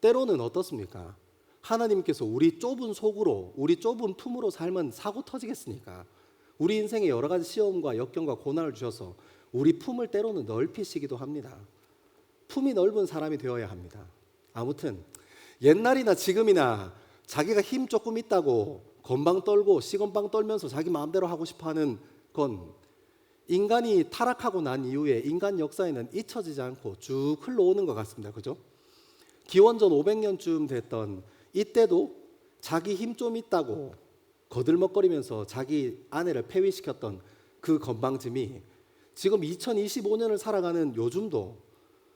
[SPEAKER 6] 때로는 어떻습니까? 하나님께서 우리 좁은 속으로, 우리 좁은 품으로 살면 사고 터지겠으니까 우리 인생에 여러 가지 시험과 역경과 고난을 주셔서 우리 품을 때로는 넓히시기도 합니다. 품이 넓은 사람이 되어야 합니다. 아무튼 옛날이나 지금이나 자기가 힘 조금 있다고 건방 떨고 시건방 떨면서 자기 마음대로 하고 싶어하는 건 인간이 타락하고 난 이후에 인간 역사에는 잊혀지지 않고 쭉 흘러오는 것 같습니다. 그죠? 기원전 500년쯤 됐던 이때도 자기 힘 좀 있다고 거들먹거리면서 자기 아내를 폐위시켰던 그 건방짐이 지금 2025년을 살아가는 요즘도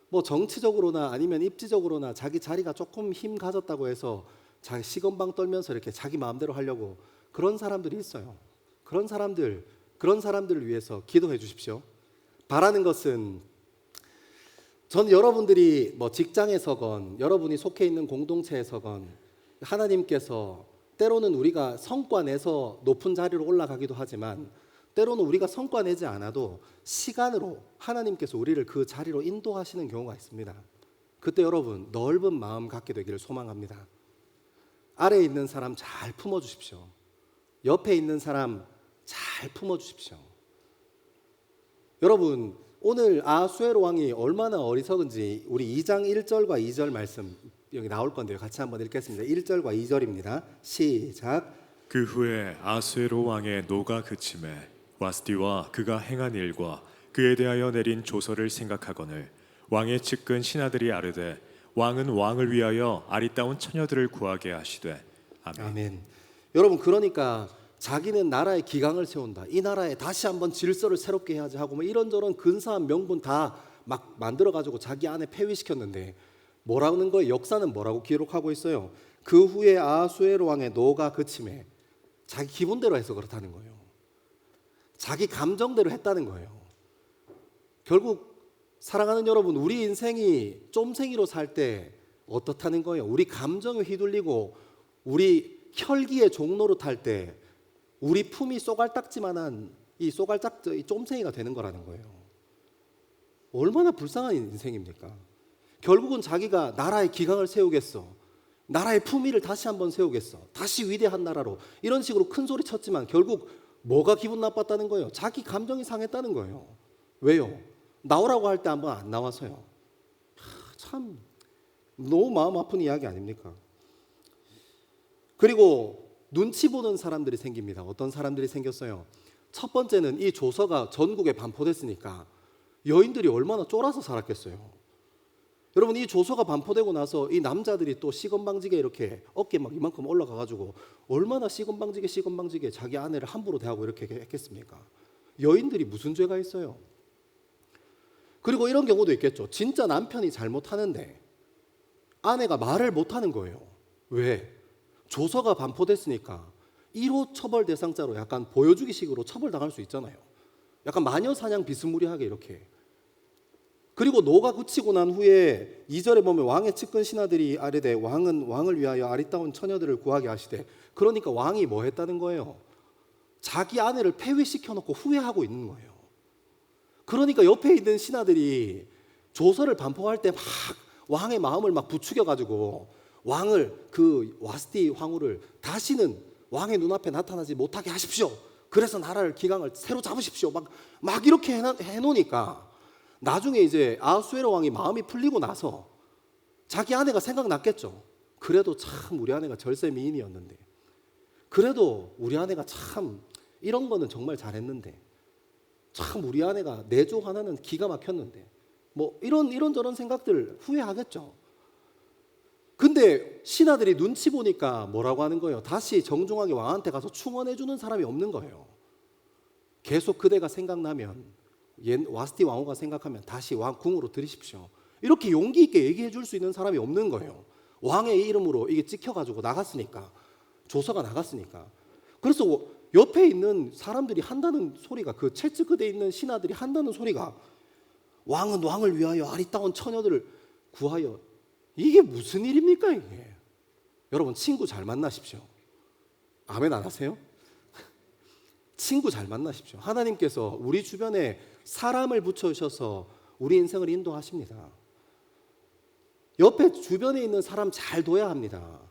[SPEAKER 6] 뭐 정치적으로나 아니면 입지적으로나 자기 자리가 조금 힘 가졌다고 해서 자기 시건방 떨면서 이렇게 자기 마음대로 하려고 그런 사람들이 있어요. 그런 사람들을 위해서 기도해 주십시오. 바라는 것은, 전 여러분들이 뭐 직장에서건 여러분이 속해 있는 공동체에서건 하나님께서 때로는 우리가 성과 내서 높은 자리로 올라가기도 하지만 때로는 우리가 성과 내지 않아도 시간으로 하나님께서 우리를 그 자리로 인도하시는 경우가 있습니다. 그때 여러분 넓은 마음 갖게 되기를 소망합니다. 아래에 있는 사람 잘 품어주십시오. 옆에 있는 사람 잘 품어주십시오. 여러분, 오늘 아수에로 왕이 얼마나 어리석은지 우리 2장 1절과 2절 말씀 여기 나올 건데요. 같이 한번 읽겠습니다. 1절과 2절입니다. 시작.
[SPEAKER 7] 그 후에 아수에로 왕의 노가 그침에 와스디와 그가 행한 일과 그에 대하여 내린 조서를 생각하거늘 왕의 측근 신하들이 아르되 왕은 왕을 위하여 아리따운 처녀들을 구하게 하시되. 아멘.
[SPEAKER 6] 아멘. 여러분, 그러니까 자기는 나라의 기강을 세운다. 이 나라에 다시 한번 질서를 새롭게 해야지 하고 뭐 이런저런 근사한 명분 다 막 만들어가지고 자기 안에 폐위시켰는데 뭐라는 거예요? 역사는 뭐라고 기록하고 있어요? 그 후에 아수에로 왕의 노가 그침에, 자기 기분대로 해서 그렇다는 거예요. 자기 감정대로 했다는 거예요. 결국 사랑하는 여러분, 우리 인생이 쫌생이로 살 때 어떻다는 거예요? 우리 감정에 휘둘리고 우리 혈기의 종로로 탈 때 우리 품이 쏘갈딱지만한 이 쫌생이가 되는 거라는 거예요. 얼마나 불쌍한 인생입니까? 결국은 자기가 나라의 기강을 세우겠어, 나라의 품위를 다시 한번 세우겠어, 다시 위대한 나라로, 이런 식으로 큰 소리 쳤지만 결국 뭐가 기분 나빴다는 거예요? 자기 감정이 상했다는 거예요. 왜요? 나오라고 할 때 한번 안 나와서요. 참 너무 마음 아픈 이야기 아닙니까? 그리고 눈치 보는 사람들이 생깁니다. 어떤 사람들이 생겼어요? 첫 번째는 이 조서가 전국에 반포됐으니까 여인들이 얼마나 쫄아서 살았겠어요. 여러분, 이 조서가 반포되고 나서 이 남자들이 또 시건방지게 이렇게 어깨 막 이만큼 올라가 가지고 얼마나 시건방지게 자기 아내를 함부로 대하고 이렇게 했겠습니까? 여인들이 무슨 죄가 있어요? 그리고 이런 경우도 있겠죠. 진짜 남편이 잘못하는데 아내가 말을 못하는 거예요. 왜? 조서가 반포됐으니까 1호 처벌 대상자로 약간 보여주기 식으로 처벌당할 수 있잖아요. 약간 마녀사냥 비스무리하게 이렇게. 그리고 노가 굳히고 난 후에 2절에 보면 왕의 측근 신하들이 아뢰되 왕은 왕을 위하여 아리따운 처녀들을 구하게 하시되, 그러니까 왕이 뭐 했다는 거예요? 자기 아내를 폐위시켜 놓고 후회하고 있는 거예요. 그러니까 옆에 있는 신하들이 조서를 반포할 때 막 왕의 마음을 막 부추겨 가지고 왕을, 그 와스티 황후를 다시는 왕의 눈앞에 나타나지 못하게 하십시오. 그래서 나라를 기강을 새로 잡으십시오. 막 이렇게 해놓으니까 나중에 이제 아하수에로 왕이 마음이 풀리고 나서 자기 아내가 생각났겠죠. 그래도 참 우리 아내가 절세 미인이었는데, 그래도 우리 아내가 참 이런 거는 정말 잘했는데, 참 우리 아내가 내조 하나는 기가 막혔는데, 뭐 이런저런 생각들 후회하겠죠. 근데 신하들이 눈치 보니까 뭐라고 하는 거예요? 다시 정중하게 왕한테 가서 충원해 주는 사람이 없는 거예요. 계속 그대가 생각나면, 와스티 왕후가 생각하면 다시 왕 궁으로 들이십시오. 이렇게 용기 있게 얘기해 줄 수 있는 사람이 없는 거예요. 왕의 이름으로 이게 찍혀가지고 나갔으니까, 조서가 나갔으니까. 그래서 옆에 있는 사람들이 한다는 소리가, 그 채찍그대 있는 신하들이 한다는 소리가, 왕은 왕을 위하여 아리따운 처녀들을 구하여. 이게 무슨 일입니까 이게? 여러분, 친구 잘 만나십시오. 아멘 안 하세요? 친구 잘 만나십시오. 하나님께서 우리 주변에 사람을 붙여주셔서 우리 인생을 인도하십니다. 옆에 주변에 있는 사람 잘 둬야 합니다.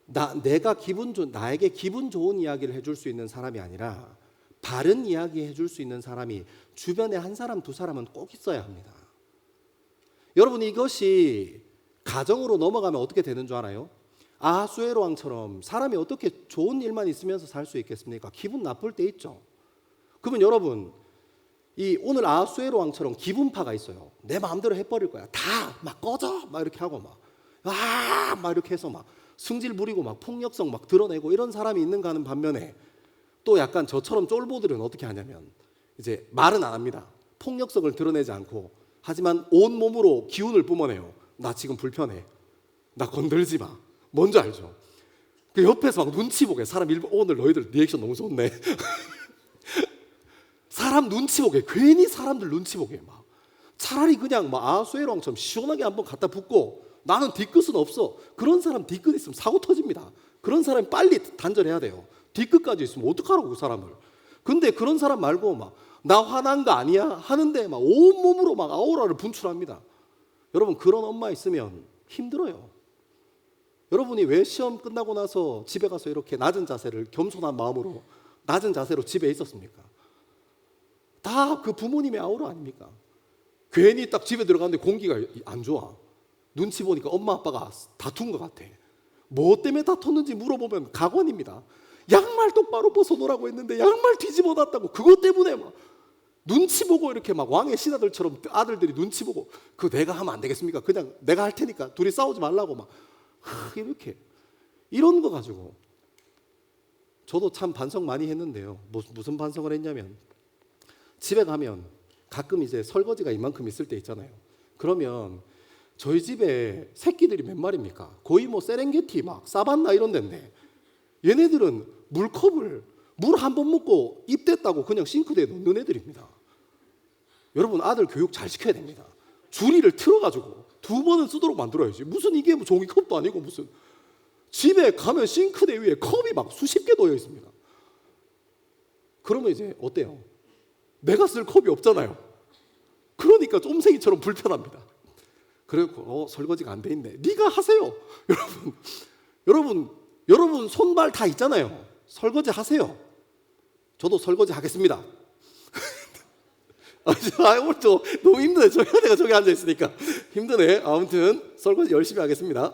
[SPEAKER 6] 나에게 기분 좋은 이야기를 해줄 수 있는 사람이 아니라 바른 이야기 해줄 수 있는 사람이 주변에 한 사람 두 사람은 꼭 있어야 합니다. 여러분, 이것이 가정으로 넘어가면 어떻게 되는 줄 알아요? 아하수에로 왕처럼 사람이 어떻게 좋은 일만 있으면서 살 수 있겠습니까? 기분 나쁠 때 있죠. 그러면 여러분, 오늘 아하수에로 왕처럼 기분파가 있어요. 내 마음대로 해버릴 거야. 다 막 꺼져 막 이렇게 하고 막 이렇게 해서 막 승질 부리고 막 폭력성 막 드러내고 이런 사람이 있는가 하는 반면에, 또 약간 저처럼 쫄보들은 어떻게 하냐면 이제 말은 안 합니다. 폭력성을 드러내지 않고, 하지만 온 몸으로 기운을 뿜어내요. 나 지금 불편해. 나 건들지 마. 뭔지 알죠? 그 옆에서 막 눈치 보게, 사람 오늘 너희들 리액션 너무 좋네. 사람 눈치 보게, 괜히 사람들 눈치 보게 막. 차라리 그냥 막 아하수에로 왕처럼 시원하게 한번 갖다 붓고, 나는 뒤끝은 없어. 그런 사람 뒤끝 있으면 사고 터집니다. 그런 사람 빨리 단절해야 돼요. 뒤끝까지 있으면 어떡하라고 그 사람을. 근데 그런 사람 말고 막 나 화난 거 아니야 하는데 막 온몸으로 막 아우라를 분출합니다. 여러분, 그런 엄마 있으면 힘들어요. 여러분이 왜 시험 끝나고 나서 집에 가서 이렇게 낮은 자세를, 겸손한 마음으로 낮은 자세로 집에 있었습니까? 다 그 부모님의 아우라 아닙니까? 괜히 딱 집에 들어갔는데 공기가 안 좋아. 눈치 보니까 엄마 아빠가 다툰 것 같아. 뭐 때문에 다퉜는지 물어보면 가관입니다. 양말 똑바로 벗어놓으라고 했는데 양말 뒤집어 놨다고. 그것 때문에 막 눈치 보고, 이렇게 막 왕의 신하들처럼 아들들이 눈치 보고, 그거 내가 하면 안 되겠습니까? 그냥 내가 할 테니까 둘이 싸우지 말라고 막 이렇게. 이런 거 가지고 저도 참 반성 많이 했는데요. 무슨 반성을 했냐면, 집에 가면 가끔 이제 설거지가 이만큼 있을 때 있잖아요. 그러면 저희 집에 새끼들이 몇 마리입니까? 거의 뭐 세렝게티 막 사반나 이런 데인데, 얘네들은 물컵을 물 한 번 먹고 입 댔다고 그냥 싱크대에 넣는 애들입니다. 여러분, 아들 교육 잘 시켜야 됩니다. 줄이를 틀어가지고 2번은 쓰도록 만들어야지. 무슨 이게 뭐 종이컵도 아니고 무슨. 집에 가면 싱크대 위에 컵이 막 수십 개 놓여 있습니다. 그러면 이제 어때요? 내가 쓸 컵이 없잖아요. 그러니까 쫌생이처럼 불편합니다. 그리고 설거지가 안 돼 있네. 네가 하세요. 여러분 손발 다 있잖아요. 설거지 하세요. 저도 설거지 하겠습니다. 오늘 또 너무 힘드네. 저기 앉아 있으니까 힘드네. 아무튼 설거지 열심히 하겠습니다.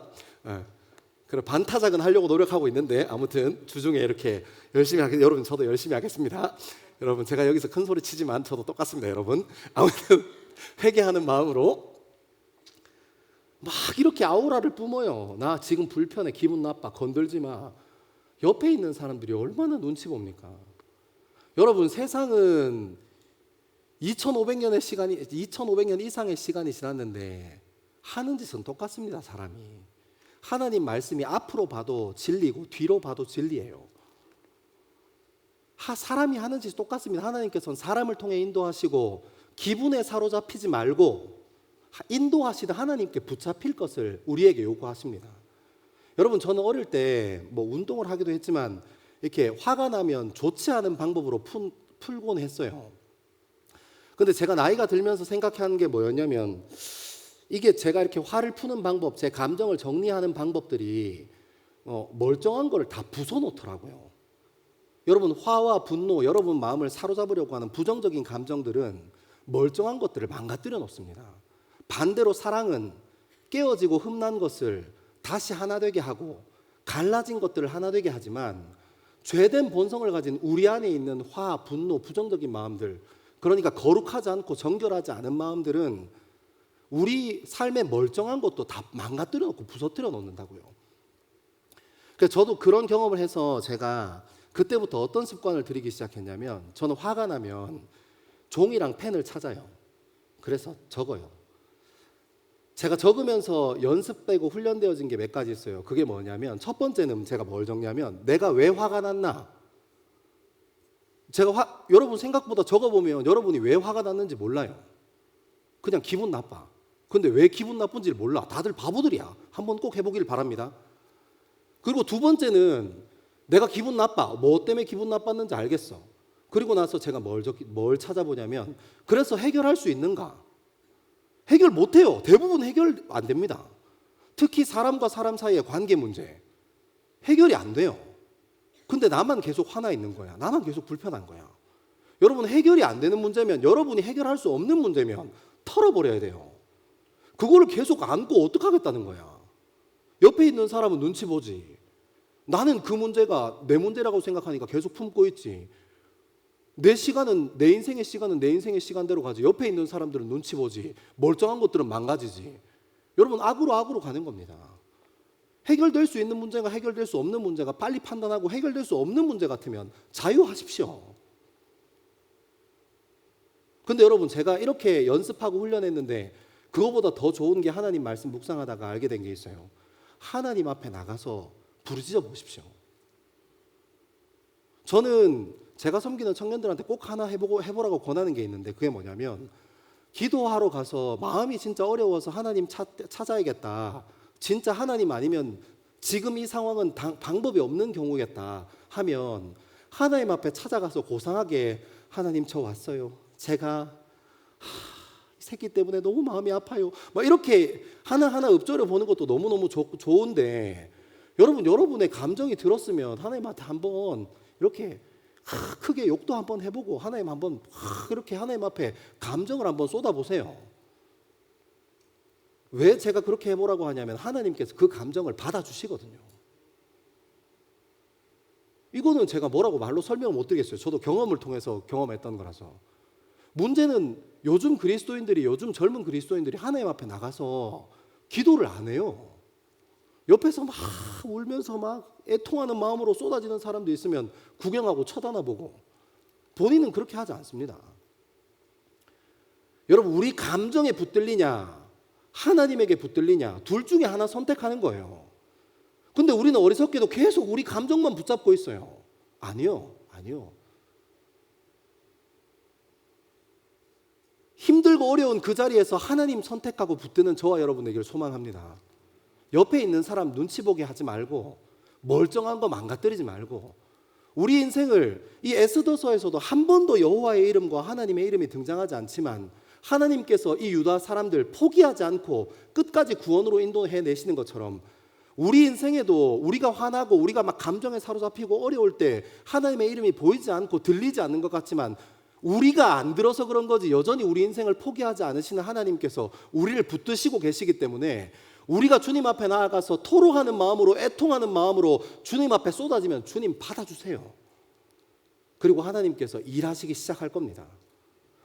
[SPEAKER 6] 그래 반타작은 하려고 노력하고 있는데 아무튼 주중에 이렇게 열심히 여러분 저도 열심히 하겠습니다. 여러분 제가 여기서 큰 소리 치지만 저도 똑같습니다. 여러분 아무튼 회개하는 마음으로 막 이렇게 아우라를 뿜어요. 나 지금 불편해, 기분 나빠, 건들지 마. 옆에 있는 사람들이 얼마나 눈치 봅니까? 여러분 세상은 2500년 이상의 시간이 지났는데 하는 짓은 똑같습니다. 사람이 하나님 말씀이 앞으로 봐도 진리고 뒤로 봐도 진리예요. 사람이 하는 짓이 똑같습니다. 하나님께서는 사람을 통해 인도하시고 기분에 사로잡히지 말고 인도하시다 하나님께 붙잡힐 것을 우리에게 요구하십니다. 여러분 저는 어릴 때 뭐 운동을 하기도 했지만 이렇게 화가 나면 좋지 않은 방법으로 풀곤 했어요. 근데 제가 나이가 들면서 생각하는 게 뭐였냐면 이게 제가 이렇게 화를 푸는 방법, 제 감정을 정리하는 방법들이 멀쩡한 거를 다 부숴놓더라고요. 여러분 화와 분노, 여러분 마음을 사로잡으려고 하는 부정적인 감정들은 멀쩡한 것들을 망가뜨려 놓습니다. 반대로 사랑은 깨어지고 흠난 것을 다시 하나 되게 하고 갈라진 것들을 하나 되게 하지만 죄된 본성을 가진 우리 안에 있는 화, 분노, 부정적인 마음들, 그러니까 거룩하지 않고 정결하지 않은 마음들은 우리 삶의 멀쩡한 것도 다 망가뜨려 놓고 부서뜨려 놓는다고요. 그래서 저도 그런 경험을 해서 제가 그때부터 어떤 습관을 들이기 시작했냐면 저는 화가 나면 종이랑 펜을 찾아요. 그래서 적어요. 제가 적으면서 연습되고 훈련되어진 게 몇 가지 있어요. 그게 뭐냐면 첫 번째는 제가 뭘 적냐면 내가 왜 화가 났나. 제가 여러분 생각보다 적어보면 여러분이 왜 화가 났는지 몰라요. 그냥 기분 나빠. 근데 왜 기분 나쁜지를 몰라. 다들 바보들이야. 한번 꼭 해보길 바랍니다. 그리고 두 번째는 내가 기분 나빠. 뭐 때문에 기분 나빴는지 알겠어. 그리고 나서 제가 뭘 찾아보냐면 그래서 해결할 수 있는가. 해결 못해요. 대부분 해결 안 됩니다. 특히 사람과 사람 사이의 관계 문제 해결이 안 돼요. 근데 나만 계속 화나 있는 거야. 나만 계속 불편한 거야. 여러분 해결이 안 되는 문제면, 여러분이 해결할 수 없는 문제면 털어버려야 돼요. 그거를 계속 안고 어떡하겠다는 거야. 옆에 있는 사람은 눈치 보지. 나는 그 문제가 내 문제라고 생각하니까 계속 품고 있지. 내 인생의 시간은 내 인생의 시간대로 가지. 옆에 있는 사람들은 눈치 보지. 멀쩡한 것들은 망가지지. 여러분 악으로 가는 겁니다. 해결될 수 있는 문제가 해결될 수 없는 문제가 빨리 판단하고, 해결될 수 없는 문제 같으면 자유하십시오. 근데 여러분 제가 이렇게 연습하고 훈련했는데 그거보다 더 좋은 게 하나님 말씀 묵상하다가 알게 된 게 있어요. 하나님 앞에 나가서 부르짖어 보십시오. 저는 제가 섬기는 청년들한테 꼭 하나 해보라고 권하는 게 있는데 그게 뭐냐면 기도하러 가서 마음이 진짜 어려워서 하나님 찾아야겠다. 진짜 하나님 아니면 지금 이 상황은 방법이 없는 경우겠다 하면 하나님 앞에 찾아가서 고상하게 하나님 저 왔어요. 제가 이 새끼 때문에 너무 마음이 아파요. 막 이렇게 하나하나 읊조려 보는 것도 너무너무 좋은데 여러분의 감정이 들었으면 하나님한테 한번 이렇게 크게 욕도 한번 해보고 하나님 한번 그렇게 하나님 앞에 감정을 한번 쏟아보세요. 왜 제가 그렇게 해보라고 하냐면 하나님께서 그 감정을 받아주시거든요. 이거는 제가 뭐라고 말로 설명을 못 드리겠어요. 저도 경험을 통해서 경험했던 거라서. 문제는 요즘 젊은 그리스도인들이 하나님 앞에 나가서 기도를 안 해요. 옆에서 막 울면서 막 애통하는 마음으로 쏟아지는 사람도 있으면 구경하고 쳐다보고, 본인은 그렇게 하지 않습니다. 여러분 우리 감정에 붙들리냐 하나님에게 붙들리냐 둘 중에 하나 선택하는 거예요. 근데 우리는 어리석게도 계속 우리 감정만 붙잡고 있어요. 아니요. 힘들고 어려운 그 자리에서 하나님 선택하고 붙드는 저와 여러분에게 소망합니다. 옆에 있는 사람 눈치 보게 하지 말고 멀쩡한 거 망가뜨리지 말고, 우리 인생을 이 에스더서에서도 한 번도 여호와의 이름과 하나님의 이름이 등장하지 않지만 하나님께서 이 유다 사람들 포기하지 않고 끝까지 구원으로 인도해내시는 것처럼 우리 인생에도 우리가 화나고 우리가 막 감정에 사로잡히고 어려울 때 하나님의 이름이 보이지 않고 들리지 않는 것 같지만 우리가 안 들어서 그런 거지 여전히 우리 인생을 포기하지 않으시는 하나님께서 우리를 붙드시고 계시기 때문에 우리가 주님 앞에 나아가서 토로하는 마음으로, 애통하는 마음으로 주님 앞에 쏟아지면 주님 받아주세요. 그리고 하나님께서 일하시기 시작할 겁니다.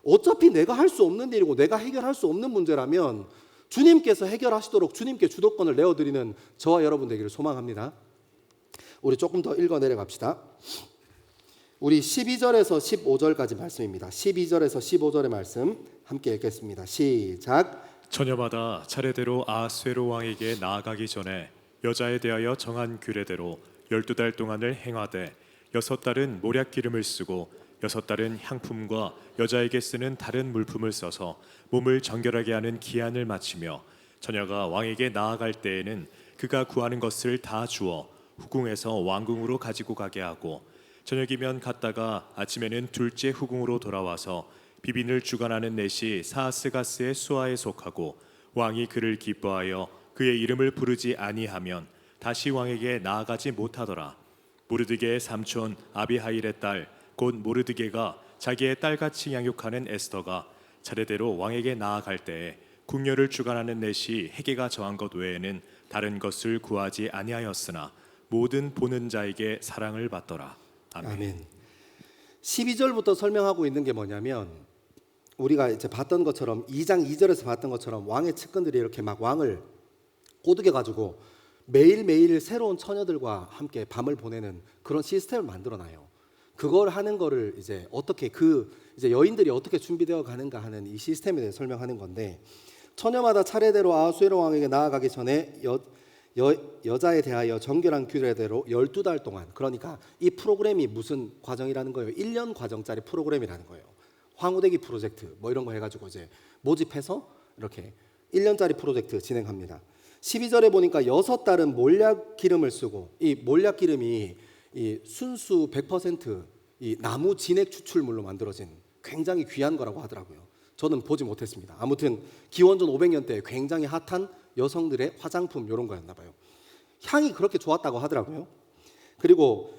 [SPEAKER 6] 어차피 내가 할 수 없는 일이고 내가 해결할 수 없는 문제라면 주님께서 해결하시도록 주님께 주도권을 내어드리는 저와 여러분 되기를 소망합니다. 우리 조금 더 읽어 내려갑시다. 우리 12절에서 15절까지 말씀입니다. 12절에서 15절의 말씀 함께 읽겠습니다. 시작.
[SPEAKER 7] 처녀마다 차례대로 아하수에로 왕에게 나아가기 전에 여자에 대하여 정한 규례대로 12달 동안을 행하되 6달은 모략 기름을 쓰고 6달은 향품과 여자에게 쓰는 다른 물품을 써서 몸을 정결하게 하는 기한을 마치며 처녀가 왕에게 나아갈 때에는 그가 구하는 것을 다 주어 후궁에서 왕궁으로 가지고 가게 하고 저녁이면 갔다가 아침에는 둘째 후궁으로 돌아와서 비빈을 주관하는 넷이 사하스가스의 수하에 속하고 왕이 그를 기뻐하여 그의 이름을 부르지 아니하면 다시 왕에게 나아가지 못하더라. 모르드게의 삼촌 아비하일의 딸 곧 모르드게가 자기의 딸같이 양육하는 에스더가 차례대로 왕에게 나아갈 때에 궁녀를 주관하는 넷이 해계가 정한 것 외에는 다른 것을 구하지 아니하였으나 모든 보는 자에게 사랑을 받더라. 아멘.
[SPEAKER 6] 아멘. 12절부터 설명하고 있는 게 뭐냐면 우리가 이제 봤던 것처럼 2장 2절에서 봤던 것처럼 왕의 측근들이 이렇게 막 왕을 꼬드겨 가지고 매일매일 새로운 처녀들과 함께 밤을 보내는 그런 시스템을 만들어 놔요. 그걸 하는 거를 이제 어떻게 이제 여인들이 어떻게 준비되어 가는가 하는 이 시스템에 대해 설명하는 건데, 처녀마다 차례대로 아하수에로 왕에게 나아가기 전에 여자에 대하여 정결한 규례대로 12달 동안, 그러니까 이 프로그램이 무슨 과정이라는 거예요? 1년 과정짜리 프로그램이라는 거예요. 황후대기 프로젝트 뭐 이런 거 해가지고 이제 모집해서 이렇게 1년짜리 프로젝트 진행합니다. 12절에 보니까 6달은 몰약 기름을 쓰고, 이 몰약 기름이 이 순수 100% 이 나무 진액 추출물로 만들어진 굉장히 귀한 거라고 하더라고요. 저는 보지 못했습니다. 아무튼 기원전 500년 때 굉장히 핫한 여성들의 화장품 이런 거였나 봐요. 향이 그렇게 좋았다고 하더라고요. 그리고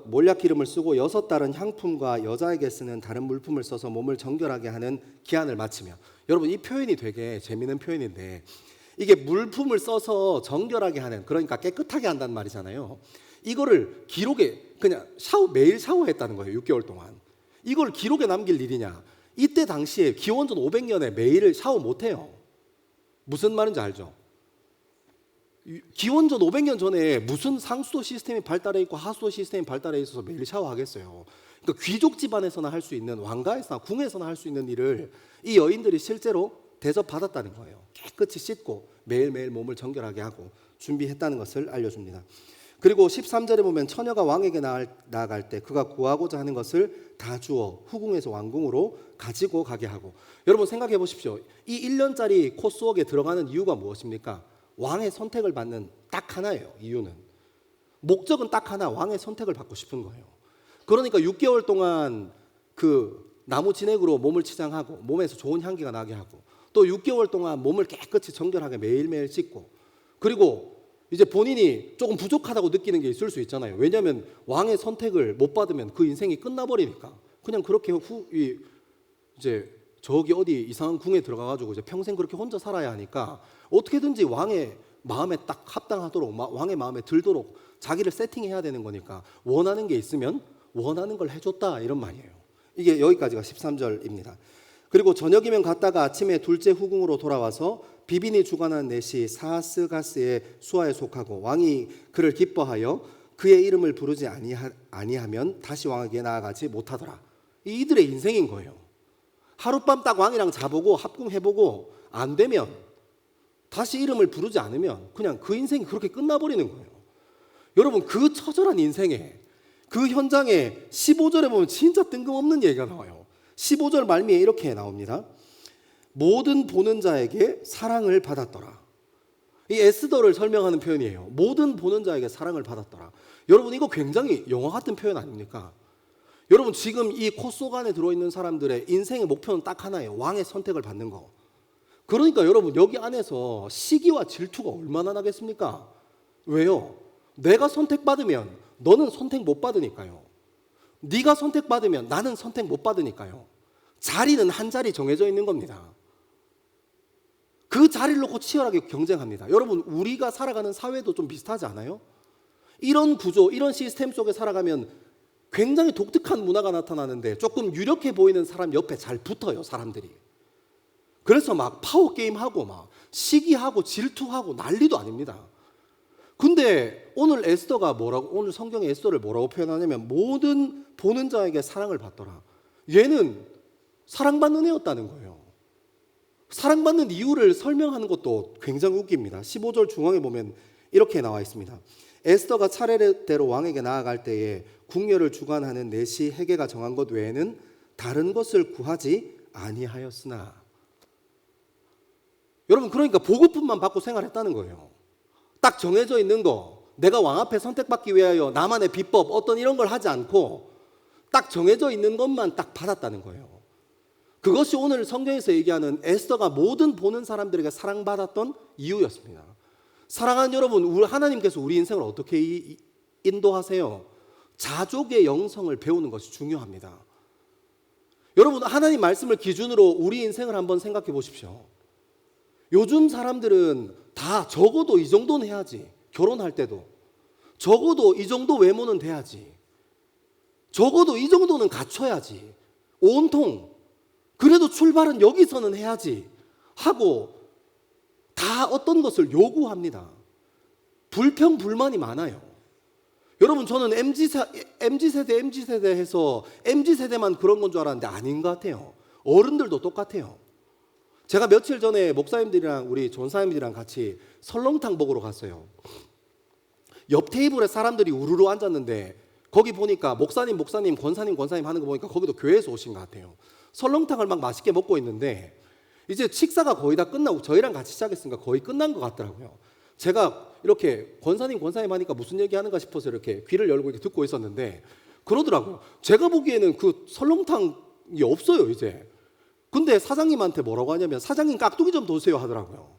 [SPEAKER 6] 몰약 기름을 쓰고 6달은 향품과 여자에게 쓰는 다른 물품을 써서 몸을 정결하게 하는 기한을 마치며, 여러분 이 표현이 되게 재미있는 표현인데, 이게 물품을 써서 정결하게 하는, 그러니까 깨끗하게 한다는 말이잖아요. 이거를 기록에 그냥 매일 샤워했다는 거예요. 6개월 동안. 이걸 기록에 남길 일이냐? 이때 당시에 기원전 500년에 매일 샤워 못해요. 무슨 말인지 알죠? 기원전 500년 전에 무슨 상수도 시스템이 발달해 있고 하수도 시스템이 발달해 있어서 매일 샤워하겠어요. 그러니까 귀족 집안에서나 할 수 있는, 왕가에서나 궁에서나 할 수 있는 일을 이 여인들이 실제로 대접받았다는 거예요. 깨끗이 씻고 매일매일 몸을 정결하게 하고 준비했다는 것을 알려줍니다. 그리고 13절에 보면 처녀가 왕에게 나아갈 때 그가 구하고자 하는 것을 다 주어 후궁에서 왕궁으로 가지고 가게 하고. 여러분 생각해 보십시오. 이 1년짜리 코스웍에 들어가는 이유가 무엇입니까? 왕의 선택을 받는 딱 하나예요. 이유는 목적은 딱 하나, 왕의 선택을 받고 싶은 거예요. 그러니까 6개월 동안 그 나무 진액으로 몸을 치장하고 몸에서 좋은 향기가 나게 하고, 또 6개월 동안 몸을 깨끗이 정결하게 매일매일 씻고, 그리고 이제 본인이 조금 부족하다고 느끼는 게 있을 수 있잖아요. 왜냐하면 왕의 선택을 못 받으면 그 인생이 끝나버리니까 그냥 그렇게 이제 저기 어디 이상한 궁에 들어가가지고 이제 평생 그렇게 혼자 살아야 하니까 어떻게든지 왕의 마음에 딱 합당하도록, 왕의 마음에 들도록 자기를 세팅해야 되는 거니까 원하는 게 있으면 원하는 걸 해줬다, 이런 말이에요. 이게 여기까지가 13절입니다. 그리고 저녁이면 갔다가 아침에 둘째 후궁으로 돌아와서 비빈이 주관한 넷이 사하스가스의 수하에 속하고 왕이 그를 기뻐하여 그의 이름을 부르지 아니하면 다시 왕에게 나아가지 못하더라. 이들의 인생인 거예요. 하룻밤 딱 왕이랑 자보고 합궁해보고 안 되면, 다시 이름을 부르지 않으면 그냥 그 인생이 그렇게 끝나버리는 거예요. 여러분 그 처절한 인생에, 그 현장에 15절에 보면 진짜 뜬금없는 얘기가 나와요. 15절 말미에 이렇게 나옵니다. 모든 보는 자에게 사랑을 받았더라. 이 에스더를 설명하는 표현이에요. 모든 보는 자에게 사랑을 받았더라. 여러분 이거 굉장히 영화 같은 표현 아닙니까? 여러분 지금 이 코스옥 안에 들어있는 사람들의 인생의 목표는 딱 하나예요. 왕의 선택을 받는 거. 그러니까 여러분 여기 안에서 시기와 질투가 얼마나 나겠습니까? 왜요? 내가 선택받으면 너는 선택 못 받으니까요. 네가 선택받으면 나는 선택 못 받으니까요. 자리는 한 자리 정해져 있는 겁니다. 그 자리를 놓고 치열하게 경쟁합니다. 여러분, 우리가 살아가는 사회도 좀 비슷하지 않아요? 이런 구조, 이런 시스템 속에 살아가면 굉장히 독특한 문화가 나타나는데 조금 유력해 보이는 사람 옆에 잘 붙어요, 사람들이. 그래서 막 파워게임하고 막 시기하고 질투하고 난리도 아닙니다. 근데 오늘 에스더가 오늘 성경의 에스더를 뭐라고 표현하냐면 모든 보는 자에게 사랑을 받더라. 얘는 사랑받는 애였다는 거예요. 사랑받는 이유를 설명하는 것도 굉장히 웃깁니다. 15절 중앙에 보면 이렇게 나와 있습니다. 에스더가 차례대로 왕에게 나아갈 때에 궁녀를 주관하는 내시 헤게가 정한 것 외에는 다른 것을 구하지 아니하였으나. 여러분, 그러니까 보급품만 받고 생활했다는 거예요. 딱 정해져 있는 거, 내가 왕 앞에 선택받기 위하여 나만의 비법 어떤 이런 걸 하지 않고 딱 정해져 있는 것만 딱 받았다는 거예요. 그것이 오늘 성경에서 얘기하는 에스더가 모든 보는 사람들에게 사랑받았던 이유였습니다. 사랑하는 여러분, 하나님께서 우리 인생을 어떻게 인도하세요? 자족의 영성을 배우는 것이 중요합니다. 여러분, 하나님 말씀을 기준으로 우리 인생을 한번 생각해 보십시오. 요즘 사람들은 다 적어도 이 정도는 해야지. 결혼할 때도 적어도 이 정도 외모는 돼야지. 적어도 이 정도는 갖춰야지. 온통 그래도 출발은 여기서는 해야지 하고 다 어떤 것을 요구합니다. 불평 불만이 많아요. 여러분, 저는 MZ세대 해서 MZ세대만 그런 건 줄 알았는데 아닌 것 같아요. 어른들도 똑같아요. 제가 며칠 전에 목사님들이랑 우리 전사님들이랑 같이 설렁탕 먹으러 갔어요. 옆 테이블에 사람들이 우르르 앉았는데 거기 보니까 목사님, 권사님 하는 거 보니까 거기도 교회에서 오신 것 같아요. 설렁탕을 막 맛있게 먹고 있는데 이제 식사가 거의 다 끝나고 저희랑 같이 시작했으니까 거의 끝난 것 같더라고요. 제가 이렇게 권사님 하니까 무슨 얘기하는가 싶어서 이렇게 귀를 열고 이렇게 듣고 있었는데 그러더라고요. 제가 보기에는 그 설렁탕이 없어요, 이제. 근데 사장님한테 뭐라고 하냐면 사장님 깍두기 좀 더 주세요 하더라고요.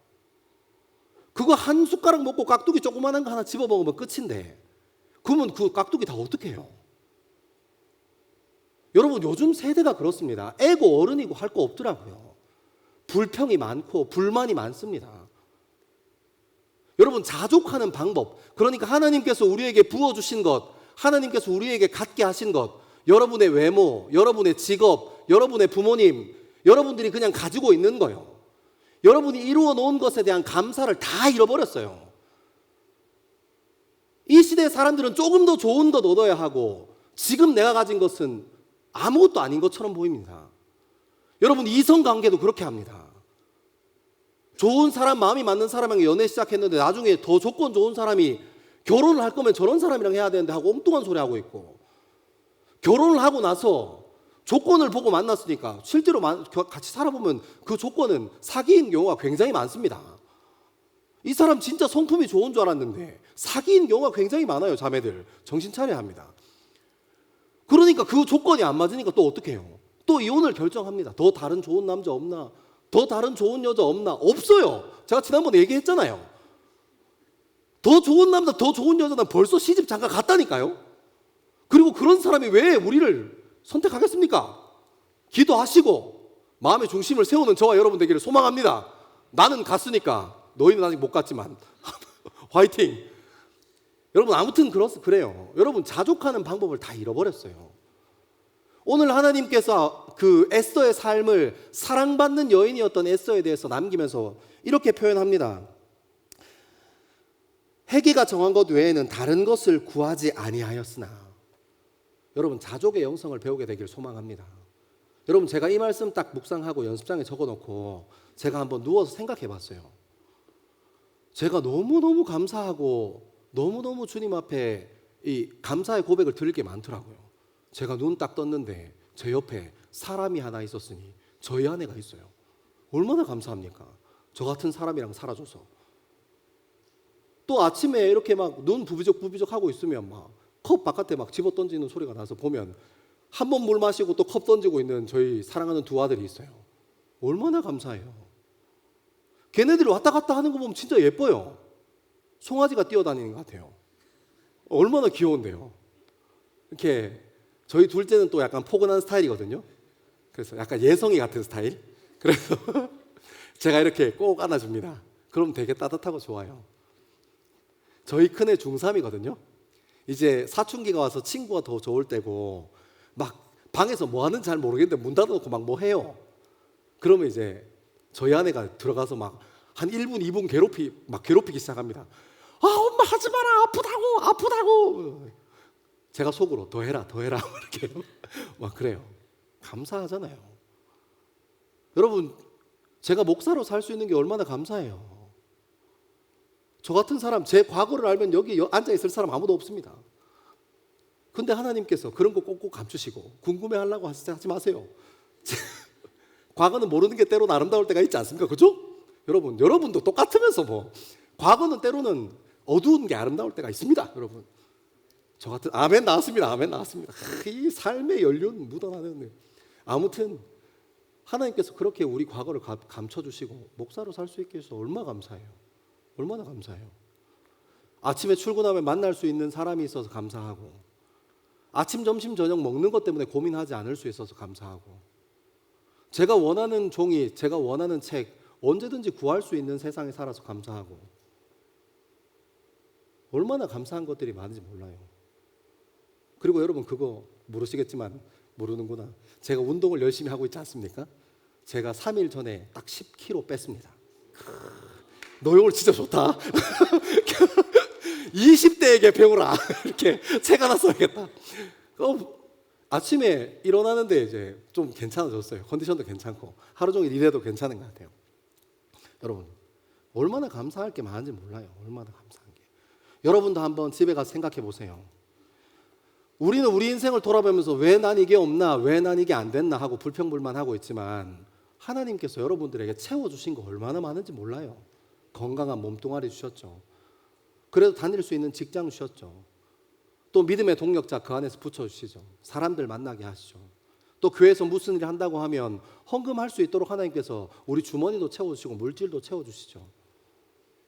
[SPEAKER 6] 그거 한 숟가락 먹고 깍두기 조그만한 거 하나 집어 먹으면 끝인데 그러면 그 깍두기 다 어떻게 해요? 여러분, 요즘 세대가 그렇습니다. 애고 어른이고 할 거 없더라고요. 불평이 많고 불만이 많습니다. 여러분, 자족하는 방법, 그러니까 하나님께서 우리에게 부어주신 것, 하나님께서 우리에게 갖게 하신 것, 여러분의 외모, 여러분의 직업, 여러분의 부모님, 여러분들이 그냥 가지고 있는 거예요. 여러분이 이루어 놓은 것에 대한 감사를 다 잃어버렸어요. 이 시대의 사람들은 조금 더 좋은 것 얻어야 하고 지금 내가 가진 것은 아무것도 아닌 것처럼 보입니다. 여러분, 이성관계도 그렇게 합니다. 좋은 사람, 마음이 맞는 사람이랑 연애 시작했는데 나중에 더 조건 좋은 사람이 결혼을 할 거면 저런 사람이랑 해야 되는데 하고 엉뚱한 소리 하고 있고, 결혼을 하고 나서 조건을 보고 만났으니까 실제로 같이 살아보면 그 조건은 사기인 경우가 굉장히 많습니다. 이 사람 진짜 성품이 좋은 줄 알았는데 사기인 경우가 굉장히 많아요. 자매들 정신 차려야 합니다. 그러니까 그 조건이 안 맞으니까 또 어떻게 해요? 또 이혼을 결정합니다. 더 다른 좋은 남자 없나? 더 다른 좋은 여자 없나? 없어요. 제가 지난번에 얘기했잖아요. 더 좋은 남자, 더 좋은 여자는 벌써 시집 장가 갔다니까요. 그리고 그런 사람이 왜 우리를 선택하겠습니까? 기도하시고 마음의 중심을 세우는 저와 여러분 되기를 소망합니다. 나는 갔으니까 너희는 아직 못 갔지만 화이팅. 여러분, 아무튼 그래요. 여러분, 자족하는 방법을 다 잃어버렸어요. 오늘 하나님께서 그 에스더의 삶을 사랑받는 여인이었던 에스더에 대해서 남기면서 이렇게 표현합니다. 헤게가 정한 것 외에는 다른 것을 구하지 아니하였으나. 여러분, 자족의 영성을 배우게 되길 소망합니다. 여러분, 제가 이 말씀 딱 묵상하고 연습장에 적어놓고 제가 한번 누워서 생각해 봤어요. 제가 너무너무 감사하고 너무너무 주님 앞에 이 감사의 고백을 드릴 게 많더라고요. 제가 눈 딱 떴는데 제 옆에 사람이 하나 있었으니 저희 아내가 있어요. 얼마나 감사합니까? 저 같은 사람이랑 살아줘서. 또 아침에 이렇게 막 눈 부비적 하고 있으면 막 컵 바깥에 막 집어 던지는 소리가 나서 보면 한 번 물 마시고 또 컵 던지고 있는 저희 사랑하는 두 아들이 있어요. 얼마나 감사해요. 걔네들이 왔다 갔다 하는 거 보면 진짜 예뻐요. 송아지가 뛰어다니는 것 같아요. 얼마나 귀여운데요. 이렇게 저희 둘째는 또 약간 포근한 스타일이거든요. 그래서 약간 예성이 같은 스타일. 그래서 제가 이렇게 꼭 안아줍니다. 그럼 되게 따뜻하고 좋아요. 저희 큰애 중3이거든요. 이제 사춘기가 와서 친구가 더 좋을 때고 막 방에서 뭐 하는지 잘 모르겠는데 문 닫아놓고 막 뭐 해요. 그러면 이제 저희 아내가 들어가서 막 한 1분, 2분 괴롭히기 시작합니다. 아, 엄마 하지 마라. 아프다고. 제가 속으로 더 해라. 이렇게 막 그래요. 감사하잖아요. 여러분, 제가 목사로 살 수 있는 게 얼마나 감사해요. 저 같은 사람, 제 과거를 알면 여기 앉아있을 사람 아무도 없습니다. 근데 하나님께서 그런 거 꼭꼭 감추시고 궁금해하려고 하지 마세요. 과거는 모르는 게 때로는 아름다울 때가 있지 않습니까? 그죠? 여러분도 똑같으면서 뭐 과거는 때로는 어두운 게 아름다울 때가 있습니다. 여러분, 저 같은 아멘 나왔습니다. 이 삶의 연륜 묻어나는. 아무튼 하나님께서 그렇게 우리 과거를 감춰주시고 목사로 살 수 있게 해서 얼마나 감사해요. 아침에 출근하면 만날 수 있는 사람이 있어서 감사하고, 아침, 점심, 저녁 먹는 것 때문에 고민하지 않을 수 있어서 감사하고, 제가 원하는 종이, 제가 원하는 책 언제든지 구할 수 있는 세상에 살아서 감사하고, 얼마나 감사한 것들이 많은지 몰라요. 그리고 여러분 그거 모르시겠지만, 모르는구나. 제가 운동을 열심히 하고 있지 않습니까? 제가 3일 전에 딱 10kg 뺐습니다. 너 이걸 진짜 좋다. 20대에게 배우라. 이렇게 책 하나 써야겠다. 아침에 일어나는데 이제 좀 괜찮아졌어요. 컨디션도 괜찮고 하루 종일 일해도 괜찮은 것 같아요. 여러분, 얼마나 감사할 게 많은지 몰라요. 얼마나 감사한 게. 여러분도 한번 집에 가서 생각해 보세요. 우리는 우리 인생을 돌아보면서 왜 난 이게 없나, 왜 난 이게 안 됐나 하고 불평불만하고 있지만, 하나님께서 여러분들에게 채워주신 거 얼마나 많은지 몰라요. 건강한 몸뚱아리 주셨죠. 그래도 다닐 수 있는 직장 주셨죠. 또 믿음의 동력자 그 안에서 붙여주시죠. 사람들 만나게 하시죠. 또 교회에서 무슨 일을 한다고 하면 헌금할 수 있도록 하나님께서 우리 주머니도 채워주시고 물질도 채워주시죠.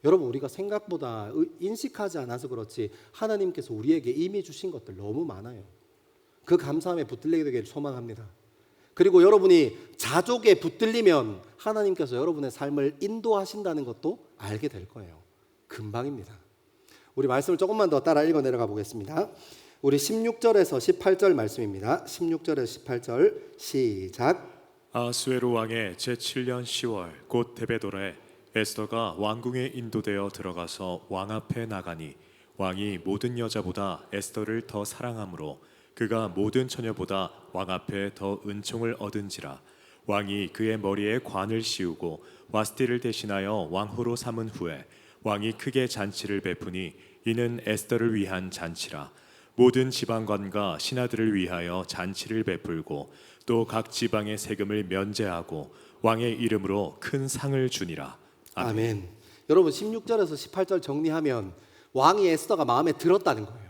[SPEAKER 6] 여러분, 우리가 생각보다 인식하지 않아서 그렇지 하나님께서 우리에게 이미 주신 것들 너무 많아요. 그 감사함에 붙들리게 되기를 소망합니다. 그리고 여러분이 자족에 붙들리면 하나님께서 여러분의 삶을 인도하신다는 것도 알게 될 거예요. 금방입니다. 우리 말씀을 조금만 더 따라 읽어 내려가 보겠습니다. 우리 16절에서 18절 말씀입니다. 16절에서 18절 시작.
[SPEAKER 7] 아수에로 왕의 제7년 10월 곧 데베돌에 에스더가 왕궁에 인도되어 들어가서 왕 앞에 나가니 왕이 모든 여자보다 에스더를 더 사랑하므로 그가 모든 처녀보다 왕 앞에 더 은총을 얻은지라. 왕이 그의 머리에 관을 씌우고 와스티를 대신하여 왕후로 삼은 후에 왕이 크게 잔치를 베푸니 이는 에스더를 위한 잔치라. 모든 지방관과 신하들을 위하여 잔치를 베풀고 또 각 지방의 세금을 면제하고 왕의 이름으로 큰 상을 주니라.
[SPEAKER 6] 아멘. 여러분, 16절에서 18절 정리하면 왕이 에스더가 마음에 들었다는 거예요.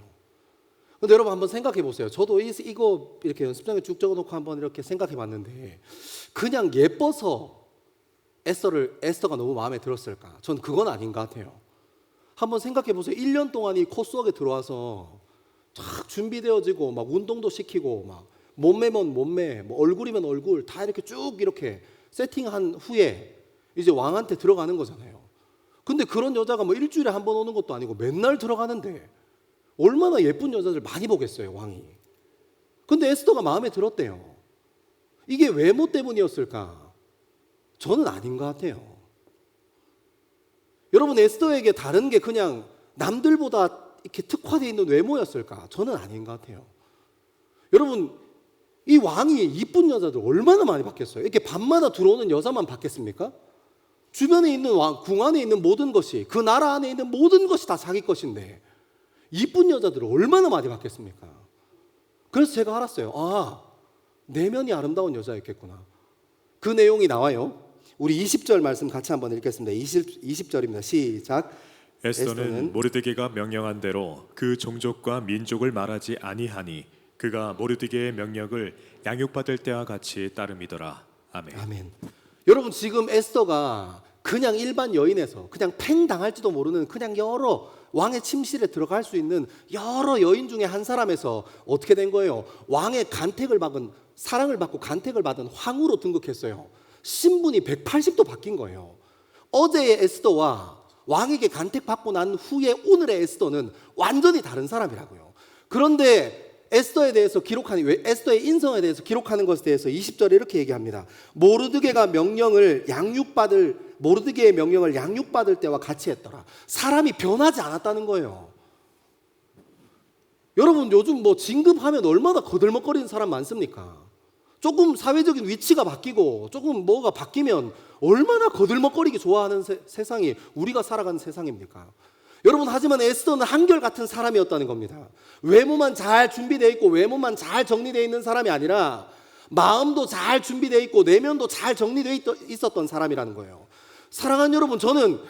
[SPEAKER 6] 근데 여러분 한번 생각해 보세요. 저도 이거 이렇게 연습장에 쭉 적어놓고 한번 이렇게 생각해 봤는데, 그냥 예뻐서 에스더가 너무 마음에 들었을까? 전 그건 아닌 것 같아요. 한번 생각해 보세요. 1년 동안 이 코스웍에 들어와서 쫙 준비되어지고 막 운동도 시키고 막 몸매면 몸매, 뭐 얼굴이면 얼굴 다 이렇게 쭉 이렇게 세팅한 후에 이제 왕한테 들어가는 거잖아요. 근데 그런 여자가 뭐 일주일에 한 번 오는 것도 아니고 맨날 들어가는데 얼마나 예쁜 여자들 많이 보겠어요, 왕이. 근데 에스더가 마음에 들었대요. 이게 외모 때문이었을까? 저는 아닌 것 같아요. 여러분, 에스더에게 다른 게 그냥 남들보다 이렇게 특화되어 있는 외모였을까? 저는 아닌 것 같아요. 여러분, 이 왕이 이쁜 여자들 얼마나 많이 봤겠어요? 이렇게 밤마다 들어오는 여자만 봤겠습니까? 주변에 있는 궁 안에 있는 모든 것이, 그 나라 안에 있는 모든 것이 다 자기 것인데 이쁜 여자들을 얼마나 많이 봤겠습니까? 그래서 제가 알았어요. 아, 내면이 아름다운 여자였겠구나. 그 내용이 나와요. 우리 20절 말씀 같이 한번 읽겠습니다. 20절입니다. 시작.
[SPEAKER 7] 에스더는 모르드게가 명령한 대로 그 종족과 민족을 말하지 아니하니 그가 모르드게의 명령을 양육받을 때와 같이 따름이더라. 아멘.
[SPEAKER 6] 아멘. 여러분, 지금 에스더가 그냥 일반 여인에서 그냥 팽 당할지도 모르는 그냥 여러 왕의 침실에 들어갈 수 있는 여러 여인 중에 한 사람에서 어떻게 된 거예요? 왕의 간택을 받은, 사랑을 받고 간택을 받은 황후로 등극했어요. 신분이 180도 바뀐 거예요. 어제의 에스더와 왕에게 간택받고 난 후에 오늘의 에스더는 완전히 다른 사람이라고요. 그런데 에스더에 대해서 기록하는, 에스더의 인성에 대해서 기록하는 것에 대해서 20절에 이렇게 얘기합니다. 모르드게의 명령을 양육받을 때와 같이 했더라. 사람이 변하지 않았다는 거예요. 여러분, 요즘 뭐 진급하면 얼마나 거들먹거리는 사람 많습니까? 조금 사회적인 위치가 바뀌고 조금 뭐가 바뀌면 얼마나 거들먹거리기 좋아하는 세상이 우리가 살아가는 세상입니까? 여러분, 하지만 에스더는 한결같은 사람이었다는 겁니다. 외모만 잘 준비되어 있고 외모만 잘 정리되어 있는 사람이 아니라 마음도 잘 준비되어 있고 내면도 잘 정리되어 있었던 사람이라는 거예요. 사랑하는 여러분, 저는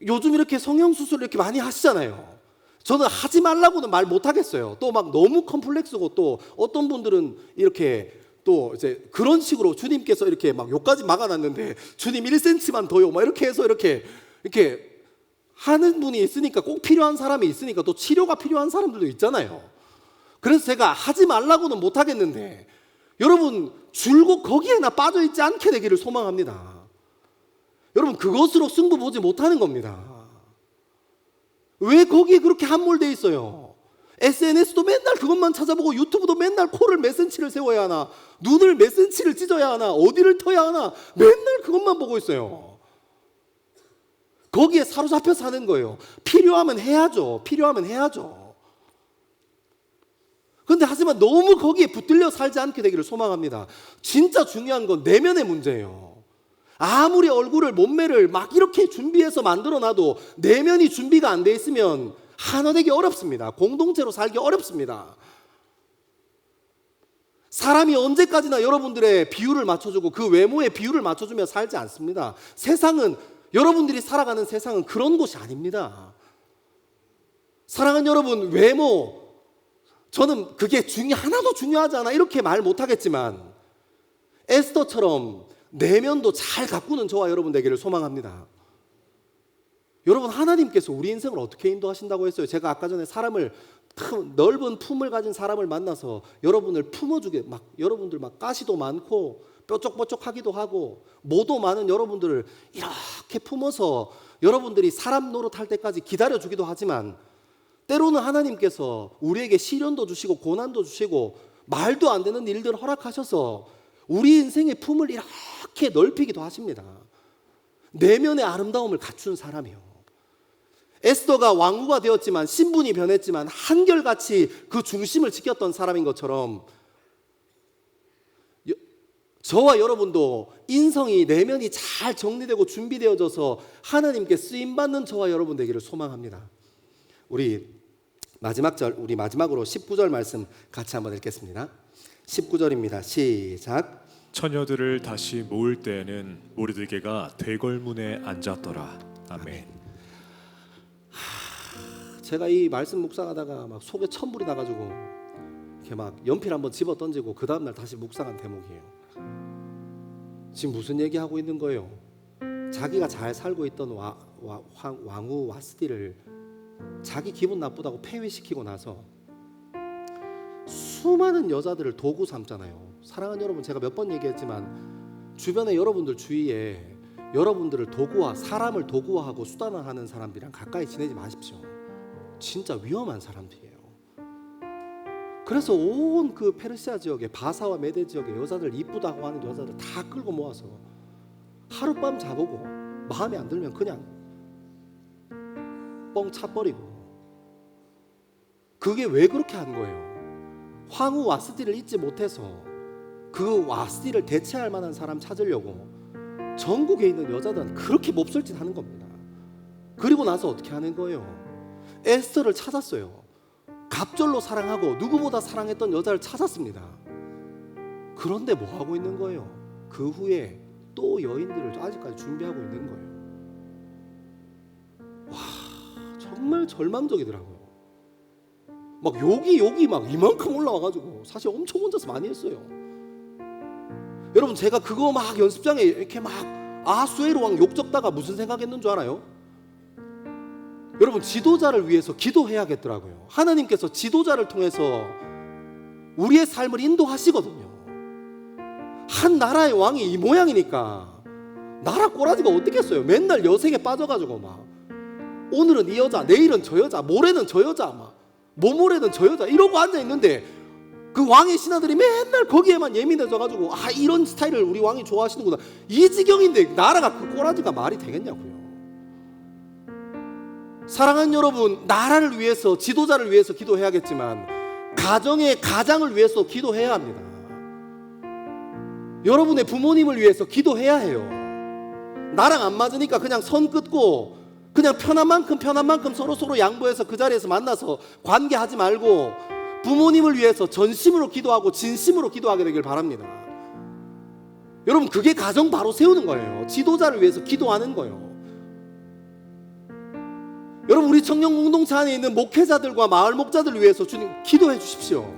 [SPEAKER 6] 요즘 이렇게 성형수술을 이렇게 많이 하시잖아요. 저는 하지 말라고는 말 못하겠어요. 또 막 너무 컴플렉스고, 또 어떤 분들은 이렇게 또 이제 그런 식으로 주님께서 이렇게 막 요까지 막아놨는데 주님 1cm만 더요 막 이렇게 해서 이렇게 하는 분이 있으니까, 꼭 필요한 사람이 있으니까 또 치료가 필요한 사람들도 있잖아요. 그래서 제가 하지 말라고는 못하겠는데 여러분, 줄곧 거기에나 빠져있지 않게 되기를 소망합니다. 여러분, 그것으로 승부 보지 못하는 겁니다. 왜 거기에 그렇게 함몰되어 있어요? SNS도 맨날 그것만 찾아보고 유튜브도 맨날 코를 몇 센치를 세워야 하나, 눈을 몇 센치를 찢어야 하나, 어디를 터야 하나, 맨날 그것만 보고 있어요. 거기에 사로잡혀 사는 거예요. 필요하면 해야죠. 그런데 하지만 너무 거기에 붙들려 살지 않게 되기를 소망합니다. 진짜 중요한 건 내면의 문제예요. 아무리 얼굴을, 몸매를 막 이렇게 준비해서 만들어놔도 내면이 준비가 안 돼 있으면 하나 되기 어렵습니다. 공동체로 살기 어렵습니다. 사람이 언제까지나 여러분들의 비율을 맞춰주고 그 외모의 비율을 맞춰주며 살지 않습니다. 세상은, 여러분들이 살아가는 세상은 그런 곳이 아닙니다. 사랑하는 여러분, 외모, 저는 그게 하나도 중요하지 않아 이렇게 말 못하겠지만 에스더처럼 내면도 잘 가꾸는 저와 여러분 되기를 소망합니다. 여러분, 하나님께서 우리 인생을 어떻게 인도하신다고 했어요? 제가 아까 전에 넓은 품을 가진 사람을 만나서 여러분을 품어주게, 여러분들 가시도 많고 뾰족뾰족하기도 하고 모도 많은 여러분들을 이렇게 품어서 여러분들이 사람 노릇할 때까지 기다려주기도 하지만, 때로는 하나님께서 우리에게 시련도 주시고 고난도 주시고 말도 안 되는 일들을 허락하셔서 우리 인생의 품을 이렇게 넓히기도 하십니다. 내면의 아름다움을 갖춘 사람이요. 에스더가 왕후가 되었지만, 신분이 변했지만 한결같이 그 중심을 지켰던 사람인 것처럼 저와 여러분도 인성이, 내면이 잘 정리되고 준비되어져서 하나님께 쓰임받는 저와 여러분 되기를 소망합니다. 우리 마지막으로 19절 말씀 같이 한번 읽겠습니다. 19절입니다. 시작.
[SPEAKER 7] 처녀들을 다시 모을 때에는 모르드게가 대궐문에 앉았더라. 아멘.
[SPEAKER 6] 제가 이 말씀 묵상하다가 막 속에 천불이 나가지고 이렇게 막 연필 한번 집어 던지고 그 다음날 다시 묵상한 대목이에요. 지금 무슨 얘기하고 있는 거예요? 자기가 잘 살고 있던 왕후 와스디를 자기 기분 나쁘다고 폐위시키고 나서 수많은 여자들을 도구 삼잖아요. 사랑하는 여러분, 제가 몇 번 얘기했지만 주변에 여러분들 주위에 여러분들을 도구화, 사람을 도구화하고 수단화하는 사람들이랑 가까이 지내지 마십시오. 진짜 위험한 사람들이에요. 그래서 온 그 페르시아 지역에, 바사와 메데 지역에 여자들, 이쁘다고 하는 여자들 다 끌고 모아서 하룻밤 자보고 마음에 안 들면 그냥 뻥 차버리고. 그게 왜 그렇게 한 거예요? 황후 와스디를 잊지 못해서 그 와스디를 대체할 만한 사람 찾으려고 전국에 있는 여자들은 그렇게 몹쓸짓 하는 겁니다. 그리고 나서 어떻게 하는 거예요? 에스더를 찾았어요. 갑절로 사랑하고 누구보다 사랑했던 여자를 찾았습니다. 그런데 뭐 하고 있는 거예요? 그 후에 또 여인들을 아직까지 준비하고 있는 거예요. 와, 정말 절망적이더라고요. 막 욕이 막 이만큼 올라와가지고 사실 엄청 혼자서 많이 했어요. 여러분, 제가 그거 막 연습장에 이렇게 막 아수에로 왕 욕 적다가 무슨 생각했는 줄 알아요? 여러분, 지도자를 위해서 기도해야겠더라고요. 하나님께서 지도자를 통해서 우리의 삶을 인도하시거든요. 한 나라의 왕이 이 모양이니까 나라 꼬라지가 어떻겠어요. 맨날 여색에 빠져가지고 막 오늘은 이 여자, 내일은 저 여자, 모레는 저 여자, 막 모모레는 저 여자 이러고 앉아있는데 그 왕의 신하들이 맨날 거기에만 예민해져가지고 아, 이런 스타일을 우리 왕이 좋아하시는구나, 이 지경인데 나라가 그 꼬라지가 말이 되겠냐고요. 사랑하는 여러분, 나라를 위해서, 지도자를 위해서 기도해야겠지만 가정의 가장을 위해서 기도해야 합니다. 여러분의 부모님을 위해서 기도해야 해요. 나랑 안 맞으니까 그냥 선 끊고 그냥 편한 만큼 서로 양보해서 그 자리에서 만나서 관계하지 말고 부모님을 위해서 전심으로 기도하고 진심으로 기도하게 되길 바랍니다. 여러분, 그게 가정 바로 세우는 거예요. 지도자를 위해서 기도하는 거예요. 여러분, 우리 청년 공동체 안에 있는 목회자들과 마을 목자들을 위해서 주님 기도해 주십시오.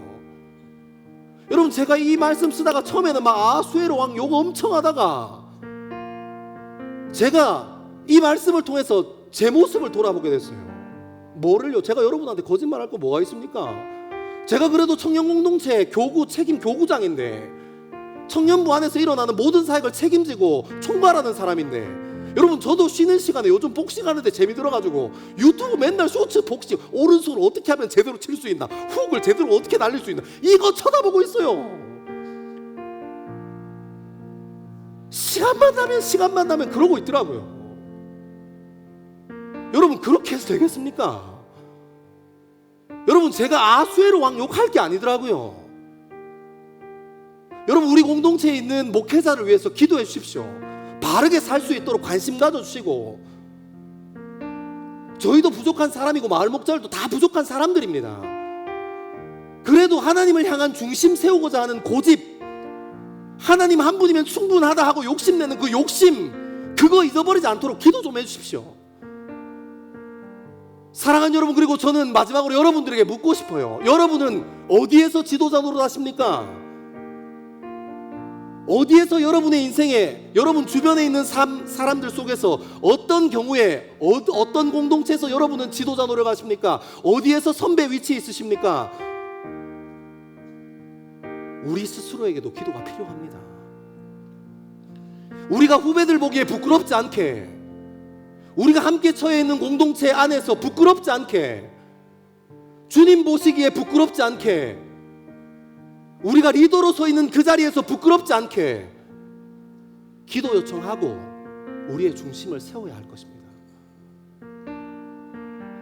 [SPEAKER 6] 여러분, 제가 이 말씀 쓰다가 처음에는 막 수혜로 왕 욕 엄청 하다가 제가 이 말씀을 통해서 제 모습을 돌아보게 됐어요. 뭐를요? 제가 여러분한테 거짓말할 거 뭐가 있습니까? 제가 그래도 청년 공동체 교구 책임 교구장인데 청년부 안에서 일어나는 모든 사역을 책임지고 총괄하는 사람인데, 여러분, 저도 쉬는 시간에 요즘 복싱하는데 재미 들어가지고 유튜브 맨날 쇼츠 복싱, 오른손을 어떻게 하면 제대로 칠 수 있나, 훅을 제대로 어떻게 날릴 수 있나, 이거 쳐다보고 있어요. 시간만 나면 그러고 있더라고요. 여러분, 그렇게 해서 되겠습니까? 여러분, 제가 아수에로 왕 욕할 게 아니더라고요. 여러분, 우리 공동체에 있는 목회자를 위해서 기도해 주십시오. 바르게 살 수 있도록 관심 가져주시고, 저희도 부족한 사람이고 마을 목자들도 다 부족한 사람들입니다. 그래도 하나님을 향한 중심 세우고자 하는 고집, 하나님 한 분이면 충분하다 하고 욕심내는 그 욕심, 그거 잊어버리지 않도록 기도 좀 해주십시오. 사랑하는 여러분, 그리고 저는 마지막으로 여러분들에게 묻고 싶어요. 여러분은 어디에서 지도자 노릇하십니까? 어디에서 여러분의 인생에, 여러분 주변에 있는 사람들 속에서 어떤 경우에 어떤 공동체에서 여러분은 지도자 노력하십니까? 어디에서 선배 위치에 있으십니까? 우리 스스로에게도 기도가 필요합니다. 우리가 후배들 보기에 부끄럽지 않게, 우리가 함께 처해 있는 공동체 안에서 부끄럽지 않게, 주님 보시기에 부끄럽지 않게, 우리가 리더로 서 있는 그 자리에서 부끄럽지 않게 기도 요청하고 우리의 중심을 세워야 할 것입니다.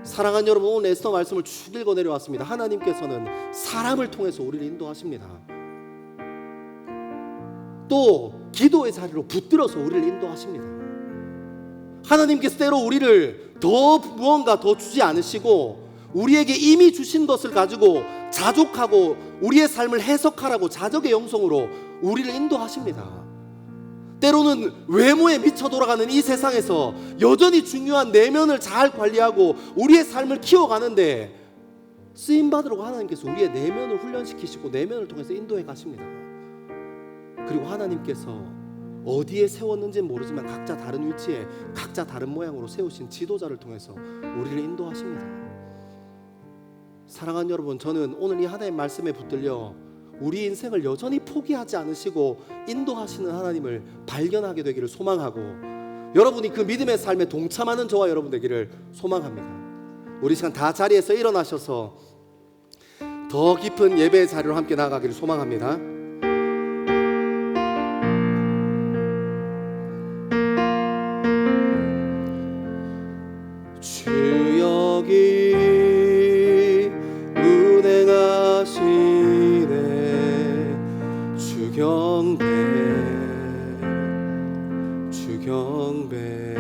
[SPEAKER 6] 사랑하는 여러분, 오늘 에스더 말씀을 쭉 읽어 내려왔습니다. 하나님께서는 사람을 통해서 우리를 인도하십니다. 또 기도의 자리로 붙들어서 우리를 인도하십니다. 하나님께서 때로 우리를 더 무언가 더 주지 않으시고 우리에게 이미 주신 것을 가지고 자족하고 우리의 삶을 해석하라고 자적의 영성으로 우리를 인도하십니다. 때로는 외모에 미쳐 돌아가는 이 세상에서 여전히 중요한 내면을 잘 관리하고 우리의 삶을 키워가는데 쓰임받으라고 하나님께서 우리의 내면을 훈련시키시고 내면을 통해서 인도해 가십니다. 그리고 하나님께서 어디에 세웠는지는 모르지만 각자 다른 위치에 각자 다른 모양으로 세우신 지도자를 통해서 우리를 인도하십니다. 사랑하는 여러분, 저는 오늘 이 하나님의 말씀에 붙들려 우리 인생을 여전히 포기하지 않으시고 인도하시는 하나님을 발견하게 되기를 소망하고, 여러분이 그 믿음의 삶에 동참하는 저와 여러분 되기를 소망합니다. 우리 시간 다 자리에서 일어나셔서 더 깊은 예배의 자리로 함께 나아가기를 소망합니다. 주 여기 운행하시네, 주 경배, 주 경배,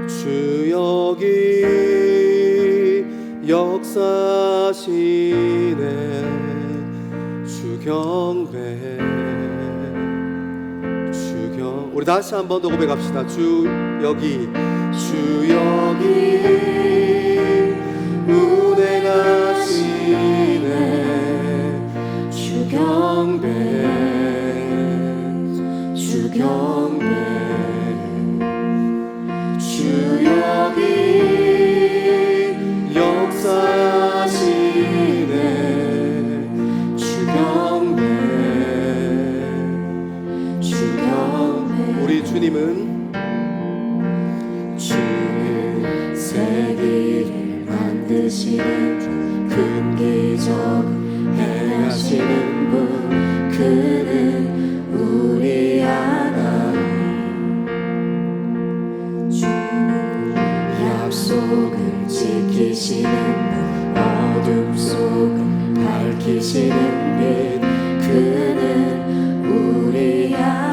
[SPEAKER 6] 주 여기 역사하시네, 주 경배, 주 경. 우리 다시 한 번 더 고백합시다. 주 여기, 주 여기 운행하시네, 주 경배, 주 경배, 주 여기 역사하시네, 주 경배,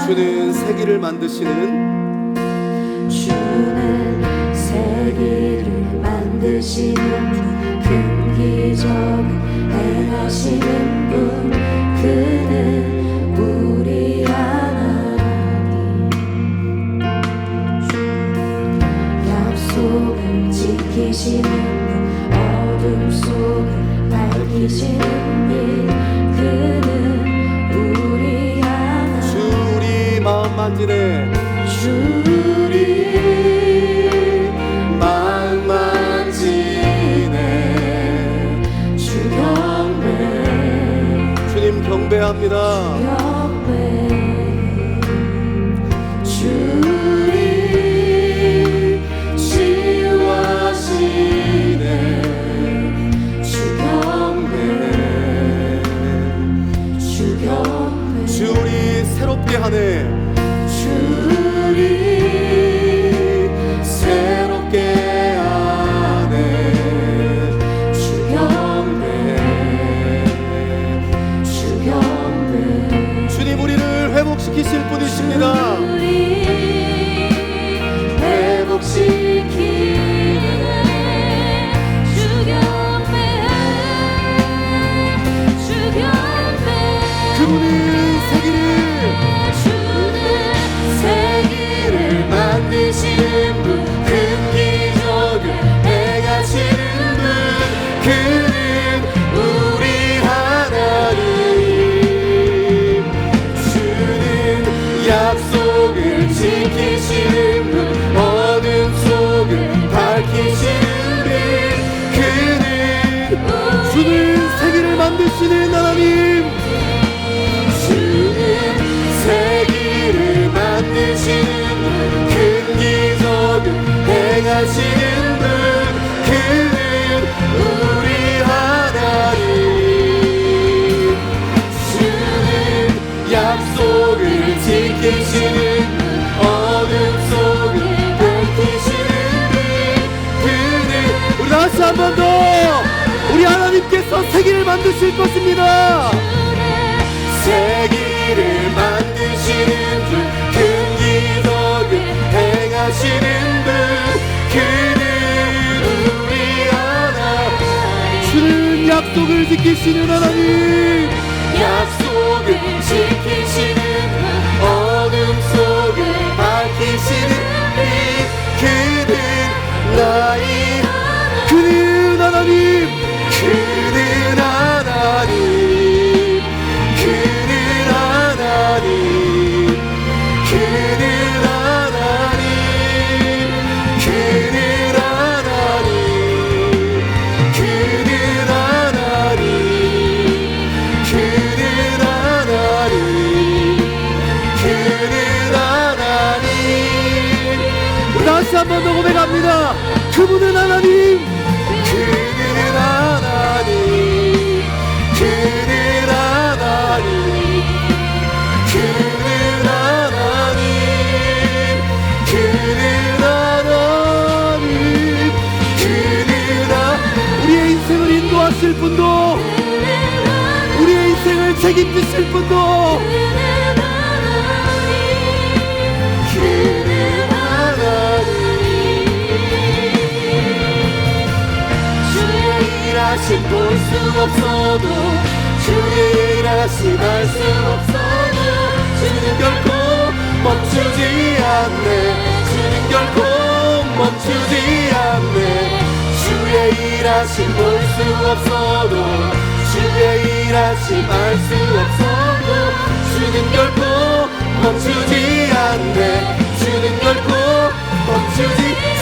[SPEAKER 6] 주는 세기를 만드시는
[SPEAKER 4] 주는 세기를 만드시는 분, 큰 기적을 행하시는 분, 그는 우리 하나님. 약속을 지키시는 분, 어둠 속을 밝히시는 분, 그는 우리 하나님.
[SPEAKER 6] 주 우리 마음 만지네.
[SPEAKER 4] 주리 마음 만지네. 주 경배
[SPEAKER 6] 주님 경배합니다.
[SPEAKER 4] 경배. 주리 치유하시네. 주 경배 주 경배.
[SPEAKER 6] 주 우리 새롭게 하네.
[SPEAKER 4] 주리 새롭게 하네. 주 경배 주 경배.
[SPEAKER 6] 주님 우리를 회복시키실 분이십니다.
[SPEAKER 4] 우리 회복시키네. 주 경배 주 경배.
[SPEAKER 6] 그분은 세기를
[SPEAKER 4] 세기를 만드시는 분, 큰 기적을 행하시는 분, 그는 우리 하나님. 주는 약속을 지키시는 분, 어둠 속을 밝히시는 분, 그는
[SPEAKER 6] 주는 세기를 만드시는 하나님.
[SPEAKER 4] 주는 세기를 만드시는 분, 큰 기적을 행하시는 분, 그는 우리 하나님. 주는 약속을 지키시는 분, 어둠 속을 밝히시는 분, 그는
[SPEAKER 6] 우리 다시 한 번 더 우리 하나님께서 세기를 만드실 것입니다.
[SPEAKER 4] 세기를 만드시는 분, 큰 기적을 행하시는 분, 그는 우리 하나님.
[SPEAKER 6] 주는 약속을 지키시는 하나님.
[SPEAKER 4] 약속을 지키시는 분, 어둠 속을 밝히시는 분, 그는 나의
[SPEAKER 6] 그는 하나님.
[SPEAKER 4] 그는 하나님. 그는 하나님. 그는 하나님. 그는 하나님. 그는 하나님. 그는 하나님. 그는 하나님.
[SPEAKER 6] 우리 다시 한 번 더 고백합니다. 그분은 하나님.
[SPEAKER 4] 그는 하나님. 그는 하나님. 그는 하나님. 그는 하나님. 그는 하나님.
[SPEAKER 6] 우리의 인생을 인도하실 분도, 우리의 인생을 책임지실 분도,
[SPEAKER 4] 그는 하나님. 주의 일하심 볼 수 없어도, 주의 일하심 알 수 없어도, 주는 결코 멈추지 않네. 주는 결코 멈추지 않네. 주의 일하심 볼 수 없어도, 주의 일하심 알 수 없어도, 주는 결코 멈추지 않네. 주는 결코 멈추지. 주는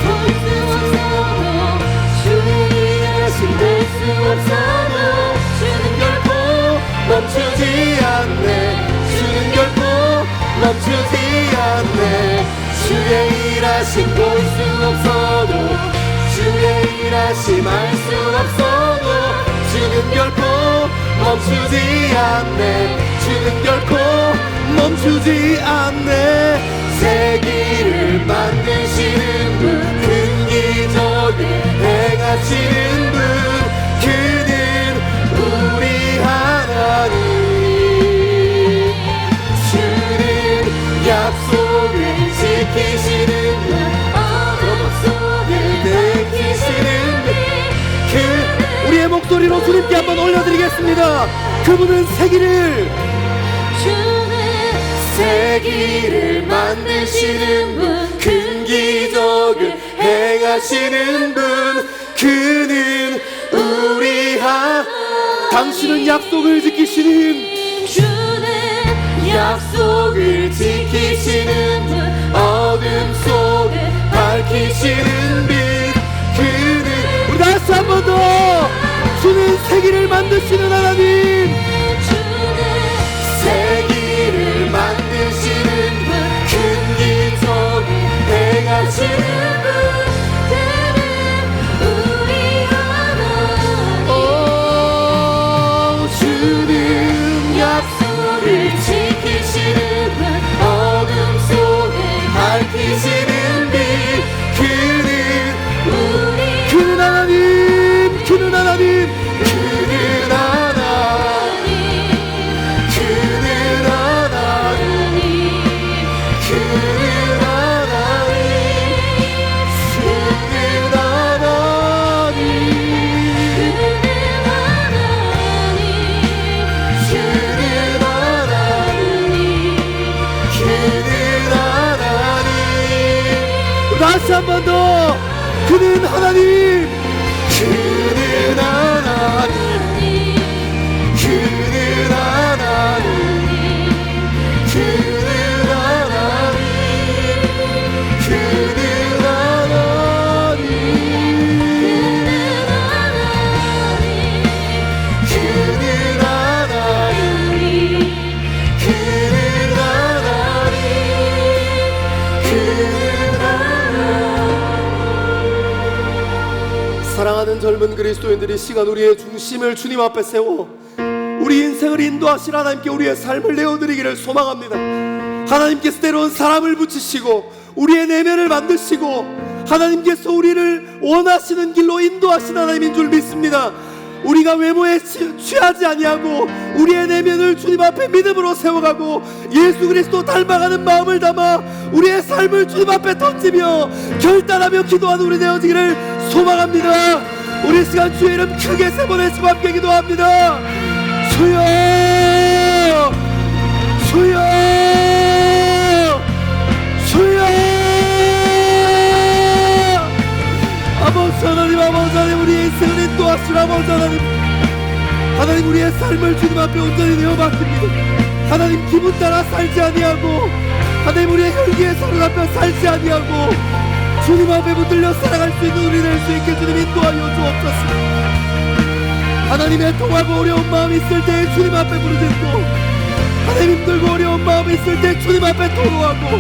[SPEAKER 4] 볼 수 없어도, 주의 일하심 볼 수 없어도, 주는 결코 멈추지 않네. 주는 결코 멈추지 않네. 주의 일하심 볼 수 없어도, 주의 일하심 알 수 없어도, 주는 결코 멈추지 않네. 주는 결코 멈추지 않네. 세기를 만드시는 분, 큰 기적을 행하시는 분, 그는 우리 하나님.
[SPEAKER 6] 있습니다. 그분은 새기를
[SPEAKER 4] 세기를 만드시는 분, 큰 기적을 행하시는 분, 그는 우리
[SPEAKER 6] 당신은 약속을 지키시는
[SPEAKER 4] 주는 약속을 지키시는 분, 어둠 속에 밝히시는 빛, 그는
[SPEAKER 6] 우리 다시 한 번 더 주는 새기를 만드시는 하나님,
[SPEAKER 4] 세기를 만드시는 분, 큰 기적을 행하시는 분, 그는 우리 하나님. 주는 약속을 지키시는 분, 어둠 속에 밝히시는 빛, 그는
[SPEAKER 6] 하나님, 그는 하나님,
[SPEAKER 4] 그는 하나님, 그는 하나님, 그는 하나님, 그는 하나님, 그는 하나님.
[SPEAKER 6] 다시 한 번 더 그는 하나님,
[SPEAKER 4] 그는 하나님, 그는 하나님, 그는 하나님, 그는 하나님, 그는 하나님, 그는 하나님,
[SPEAKER 6] 사랑하는 젊은 그리스도인들이 시간 우리의 중심을 주님 앞에 세워 우리 인생을 인도하실 하나님께 우리의 삶을 내어드리기를 소망합니다. 하나님께서 때로는 사람을 붙이시고 우리의 내면을 만드시고 하나님께서 우리를 원하시는 길로 인도하신 하나님인 줄 믿습니다. 우리가 외모에 취하지 아니하고 우리의 내면을 주님 앞에 믿음으로 세워가고 예수 그리스도 닮아가는 마음을 담아 우리의 삶을 주님 앞에 던지며 결단하며 기도하는 우리 되어지기를 소망합니다. 우리 시간 주의 이름 크게 세 번 외치고 함께 기도합니다. 주여, 주여, 주여. 아버지 하나님, 아버지 하나님, 우리의 인생을 인도하시라. 아버지 하나님, 하나님 우리의 삶을 주님 앞에 온전히 내어 맡깁니다. 하나님 기분 따라 살지 아니하고 하나님 우리의 혈기에 사로잡혀 살지 아니하고 주님 앞에 붙들려 살아갈 수 있는 우리 될 수 있게 주님 인도하여 주옵소서. 하나님의 통하고 어려운 마음이 있을 때 주님 앞에 부르짖고 하나님 힘들고 어려운 마음이 있을 때 주님 앞에 토로하고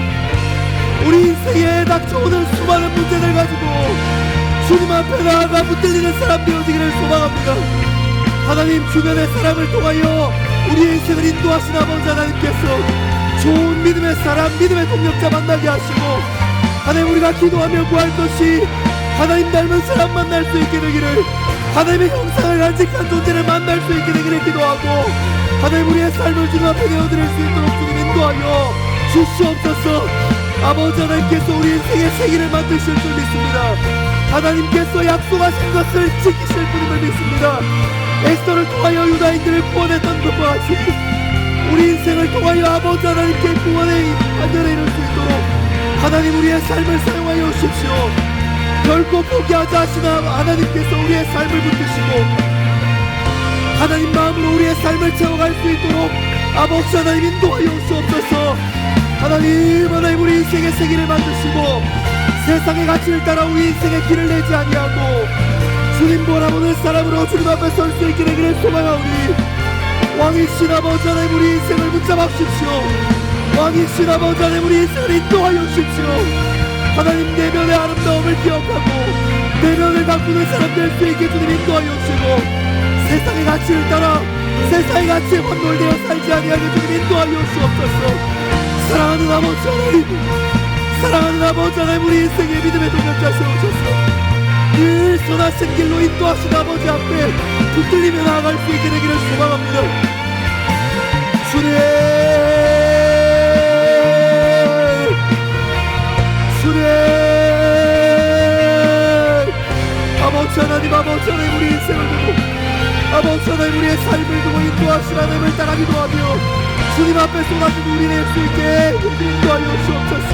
[SPEAKER 6] 우리 인생에 닥쳐오는 수많은 문제들 가지고 주님 앞에 나아가 붙들리는 사람 되어지기를 소망합니다. 하나님 주변의 사람을 통하여 우리의 인생을 인도하신 아버지 하나님께서 좋은 믿음의 사람, 믿음의 동력자 만나게 하시고 하나님 우리가 기도하며 구할 것이 하나님 닮은 사람 만날 수 있게 되기를, 하나님의 형상을 간직한 존재를 만날 수 있게 되기를 기도하고 하나님 우리의 삶을 주님 앞에 내어드릴 수 있도록 주님 인도하여 주시옵소서. 아버지 하나님께서 우리 인생의 세기를 만드실 줄 믿습니다. 하나님께서 약속하신 것을 지키실 분임을 믿습니다. 에스더를 통하여 유다인들을 구원했던 것과 같이 우리 인생을 통하여 아버지 하나님께 구원의 안전에 이룰 수 있도록 하나님 우리의 삶을 사용하여 주십시오. 결코 포기하지 않으시나 하나님께서 우리의 삶을 붙드시고 하나님 마음으로 우리의 삶을 채워갈 수 있도록 아버지 하나님 인도하여 주옵소서. 하나님 우리 인생의 세기를 만드시고 세상의 가치를 따라 우리 인생의 길을 내지 아니하고 주님 보라보는 사람으로 주님 앞에 설 수 있게 되기를 소망하오니 왕이신 아버지 하나님 우리 인생을 붙잡아 주십시오. 왕이신 아버지 하나님 우리 인생을 인도하여 주십시오. 하나님 내면의 아름다움을 기억하고 내면을 바꾸는 사람 될 수 있게 주님 인도하여 주시고 세상의 가치를 따라 세상의 가치에 환몰되어 살지 아니하게 주님 인도하여 주옵소서. 사랑하는 아버지 하나님, 사랑하는 아버지 하나님 우리 인생의 믿음의 동력자 세우셔서 늘 선하신 길로 인도하신 아버지 앞에 붙들리며 나아갈 수 있게 되기를 소망합니다. 주님, 주님, 아버지 하나님, 아버지 하나님 우리 인생을 두고 아버지 하나님 우리의 삶을 하나님을 따라 기도하며 주님 앞에 쏟아진 우리 낼 수 있게 인도하여 주옵소서.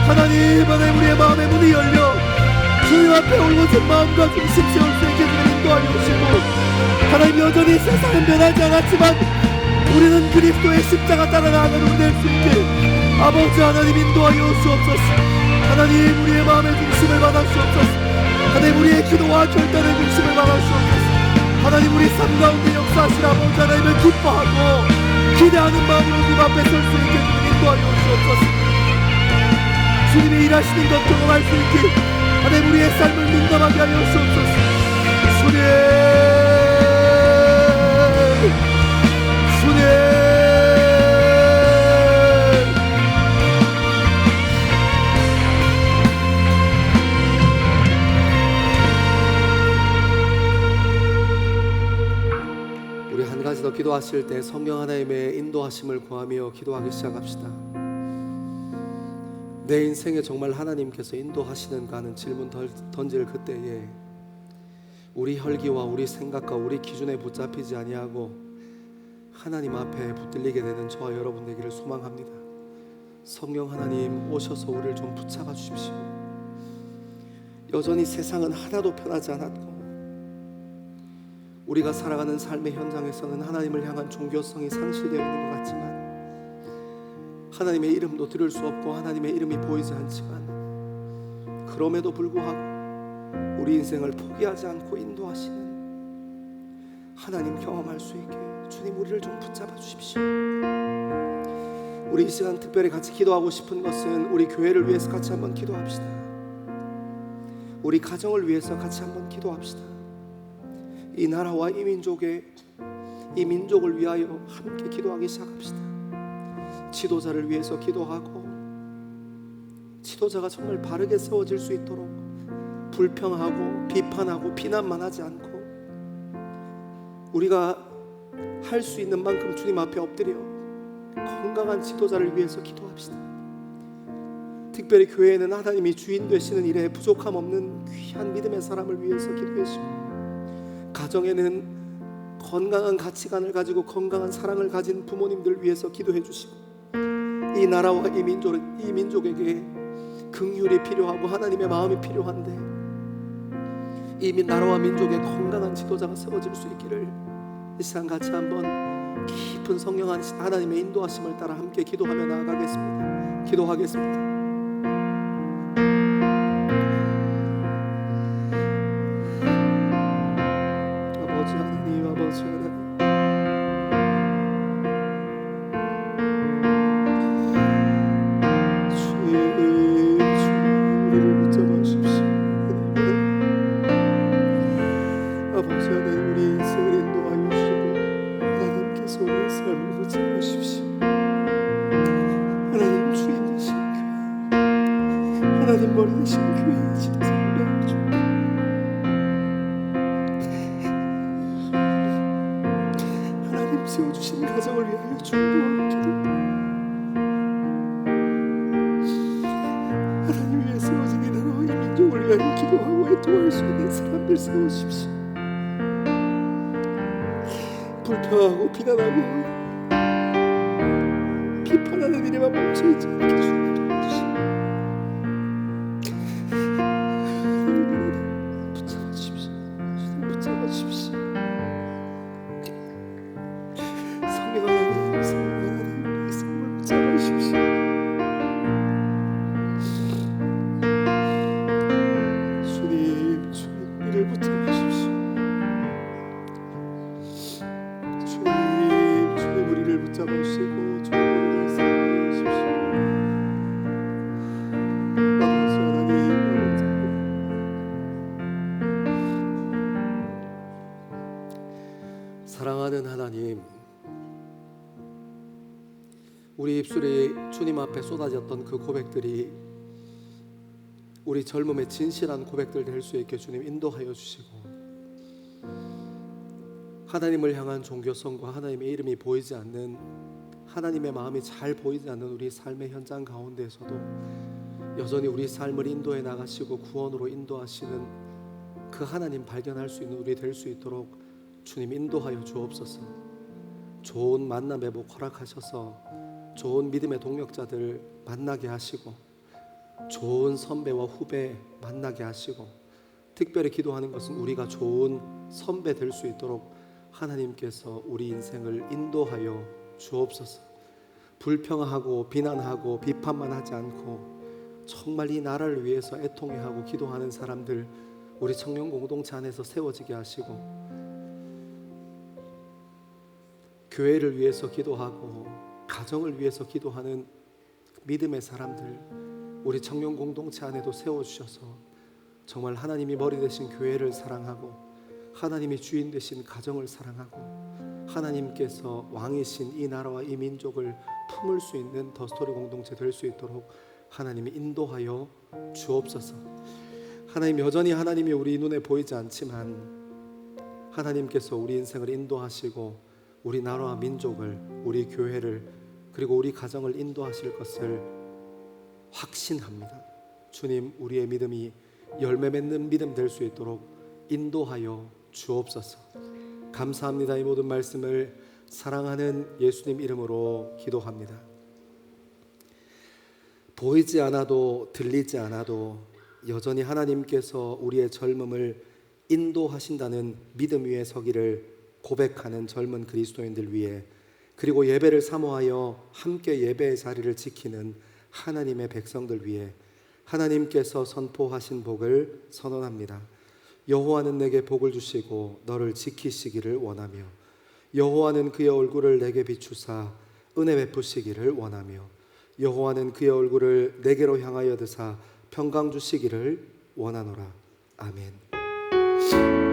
[SPEAKER 6] 하나님 우리의 마음의 문이 열려 주님 앞에 올곧은 마음과 중심 세울 수 있게 주님 인도하여 주시고, 하나님 여전히 세상은 변하지 않았지만 우리는 그리스도의 십자가 따라 나아가는 우리 될 수 있게 아버지 하나님 인도하여 주옵소서. 하나님 우리의 마음의 중심을 받아 주옵소서. 하나님 우리의 기도와 결단의 중심을 받아 주옵소서. 하나님 우리 삶 가운데 역사하신 아버지 하나님을 기뻐하고 기대하는 마음으로 주님 앞에 설 수 있게 주님 인도하여 주옵소서. 주님이 일하시는 것 경험할 수 있게 하나님 우리의 삶을 민감하게 하여 주옵소서. 주님 우리 한 가지 더 기도하실 때 성령 하나님의 인도하심을 구하며 기도하기 시작합시다. 내 인생에 정말 하나님께서 인도하시는가 하는 질문 던질 그때에 우리 혈기와 우리 생각과 우리 기준에 붙잡히지 아니하고 하나님 앞에 붙들리게 되는 저와 여러분 되기를 소망합니다. 성령 하나님 오셔서 우리를 좀 붙잡아 주십시오. 여전히 세상은 하나도 편하지 않았고 우리가 살아가는 삶의 현장에서는 하나님을 향한 종교성이 상실되어 있는 것 같지만 하나님의 이름도 들을 수 없고 하나님의 이름이 보이지 않지만 그럼에도 불구하고 우리 인생을 포기하지 않고 인도하시는 하나님 경험할 수 있게 주님 우리를 좀 붙잡아 주십시오. 우리 이 시간 특별히 같이 기도하고 싶은 것은 우리 교회를 위해서 같이 한번 기도합시다. 우리 가정을 위해서 같이 한번 기도합시다. 이 나라와 이 민족을 위하여 함께 기도하기 시작합시다. 지도자를 위해서 기도하고 지도자가 정말 바르게 세워질 수 있도록 불평하고 비판하고 비난만 하지 않고 우리가 할 수 있는 만큼 주님 앞에 엎드려 건강한 지도자를 위해서 기도합시다. 특별히 교회에는 하나님이 주인 되시는 일에 부족함 없는 귀한 믿음의 사람을 위해서 기도하시고, 가정에는 건강한 가치관을 가지고 건강한 사랑을 가진 부모님들 위해서 기도해 주시고, 이 나라와 이 민족에게 긍휼이 필요하고 하나님의 마음이 필요한데 이 나라와 민족의 건강한 지도자가 세워질 수 있기를 이 시간 같이 한번 깊은 성령 하나님의 인도하심을 따라 함께 기도하며 나아가겠습니다. 기도하겠습니다. 아버지 하나님, 아버지 하나님, 우리를 붙잡아 주십시오. 아버지 하나님, 우리 인생을 인도하여 주시고 하나님께서 우리의 삶을 붙잡아 주십시오. 하나님 주인 되신 교회, 하나님 머리 되신 교회의 지도자를 위하여 주옵소서. 하나님 세워주신 가정을 위하여 중보하고 기도합니다. 하나님 위해 세워진 이 나라와 이 민족을 위하여 기도하고 애통할 수 있는 사람들 세워주십시오. 불평하고 비난하고 비판하는 일에만 멈춰있지 않게 주님 도와주시고 하나님 붙잡아 주십시오. 주님 붙잡아 주십시오. 성령 하나님, 성령 하나님, 우리의 삶을 붙잡아 주십시오. 주님, 주님 우리를 붙잡아 주십시오. 주님 우리를 붙잡아 주시고 주님 우리를 사랑해 주십시오. 아버지 하나님, 사랑하는 하나님, 우리 입술이 주님 앞에 쏟아졌던 그 고백들이 우리 젊음의 진실한 고백들 될 수 있게 주님 인도하여 주시고, 하나님을 향한 종교성과 하나님의 이름이 보이지 않는, 하나님의 마음이 잘 보이지 않는 우리 삶의 현장 가운데에서도 여전히 우리 삶을 인도해 나가시고 구원으로 인도하시는 그 하나님 발견할 수 있는 우리 될 수 있도록 주님 인도하여 주옵소서. 좋은 만남 회복 허락하셔서 좋은 믿음의 동력자들 만나게 하시고 좋은 선배와 후배 만나게 하시고, 특별히 기도하는 것은 우리가 좋은 선배 될 수 있도록 하나님께서 우리 인생을 인도하여 주옵소서. 불평하고 비난하고 비판만 하지 않고 정말 이 나라를 위해서 애통해하고 기도하는 사람들 우리 청년 공동체 안에서 세워지게 하시고, 교회를 위해서 기도하고 가정을 위해서 기도하는 믿음의 사람들 우리 청년 공동체 안에도 세워주셔서 정말 하나님이 머리 되신 교회를 사랑하고 하나님이 주인 되신 가정을 사랑하고 하나님께서 왕이신 이 나라와 이 민족을 품을 수 있는 더스토리 공동체 될 수 있도록 하나님이 인도하여 주옵소서. 하나님, 여전히 하나님이 우리 눈에 보이지 않지만 하나님께서 우리 인생을 인도하시고 우리 나라와 민족을, 우리 교회를, 그리고 우리 가정을 인도하실 것을 확신합니다. 주님, 우리의 믿음이 열매 맺는 믿음 될 수 있도록 인도하여 주옵소서. 감사합니다. 이 모든 말씀을 사랑하는 예수님 이름으로 기도합니다. 보이지 않아도 들리지 않아도 여전히 하나님께서 우리의 젊음을 인도하신다는 믿음 위에 서기를 고백하는 젊은 그리스도인들 위해, 그리고 예배를 사모하여 함께 예배의 자리를 지키는 하나님의 백성들 위해 하나님께서 선포하신 복을 선언합니다. 여호와는 내게 복을 주시고 너를 지키시기를 원하며 여호와는 그의 얼굴을 내게 비추사 은혜 베푸시기를 원하며 여호와는 그의 얼굴을 내게로 향하여 드사 평강 주시기를 원하노라. 아멘.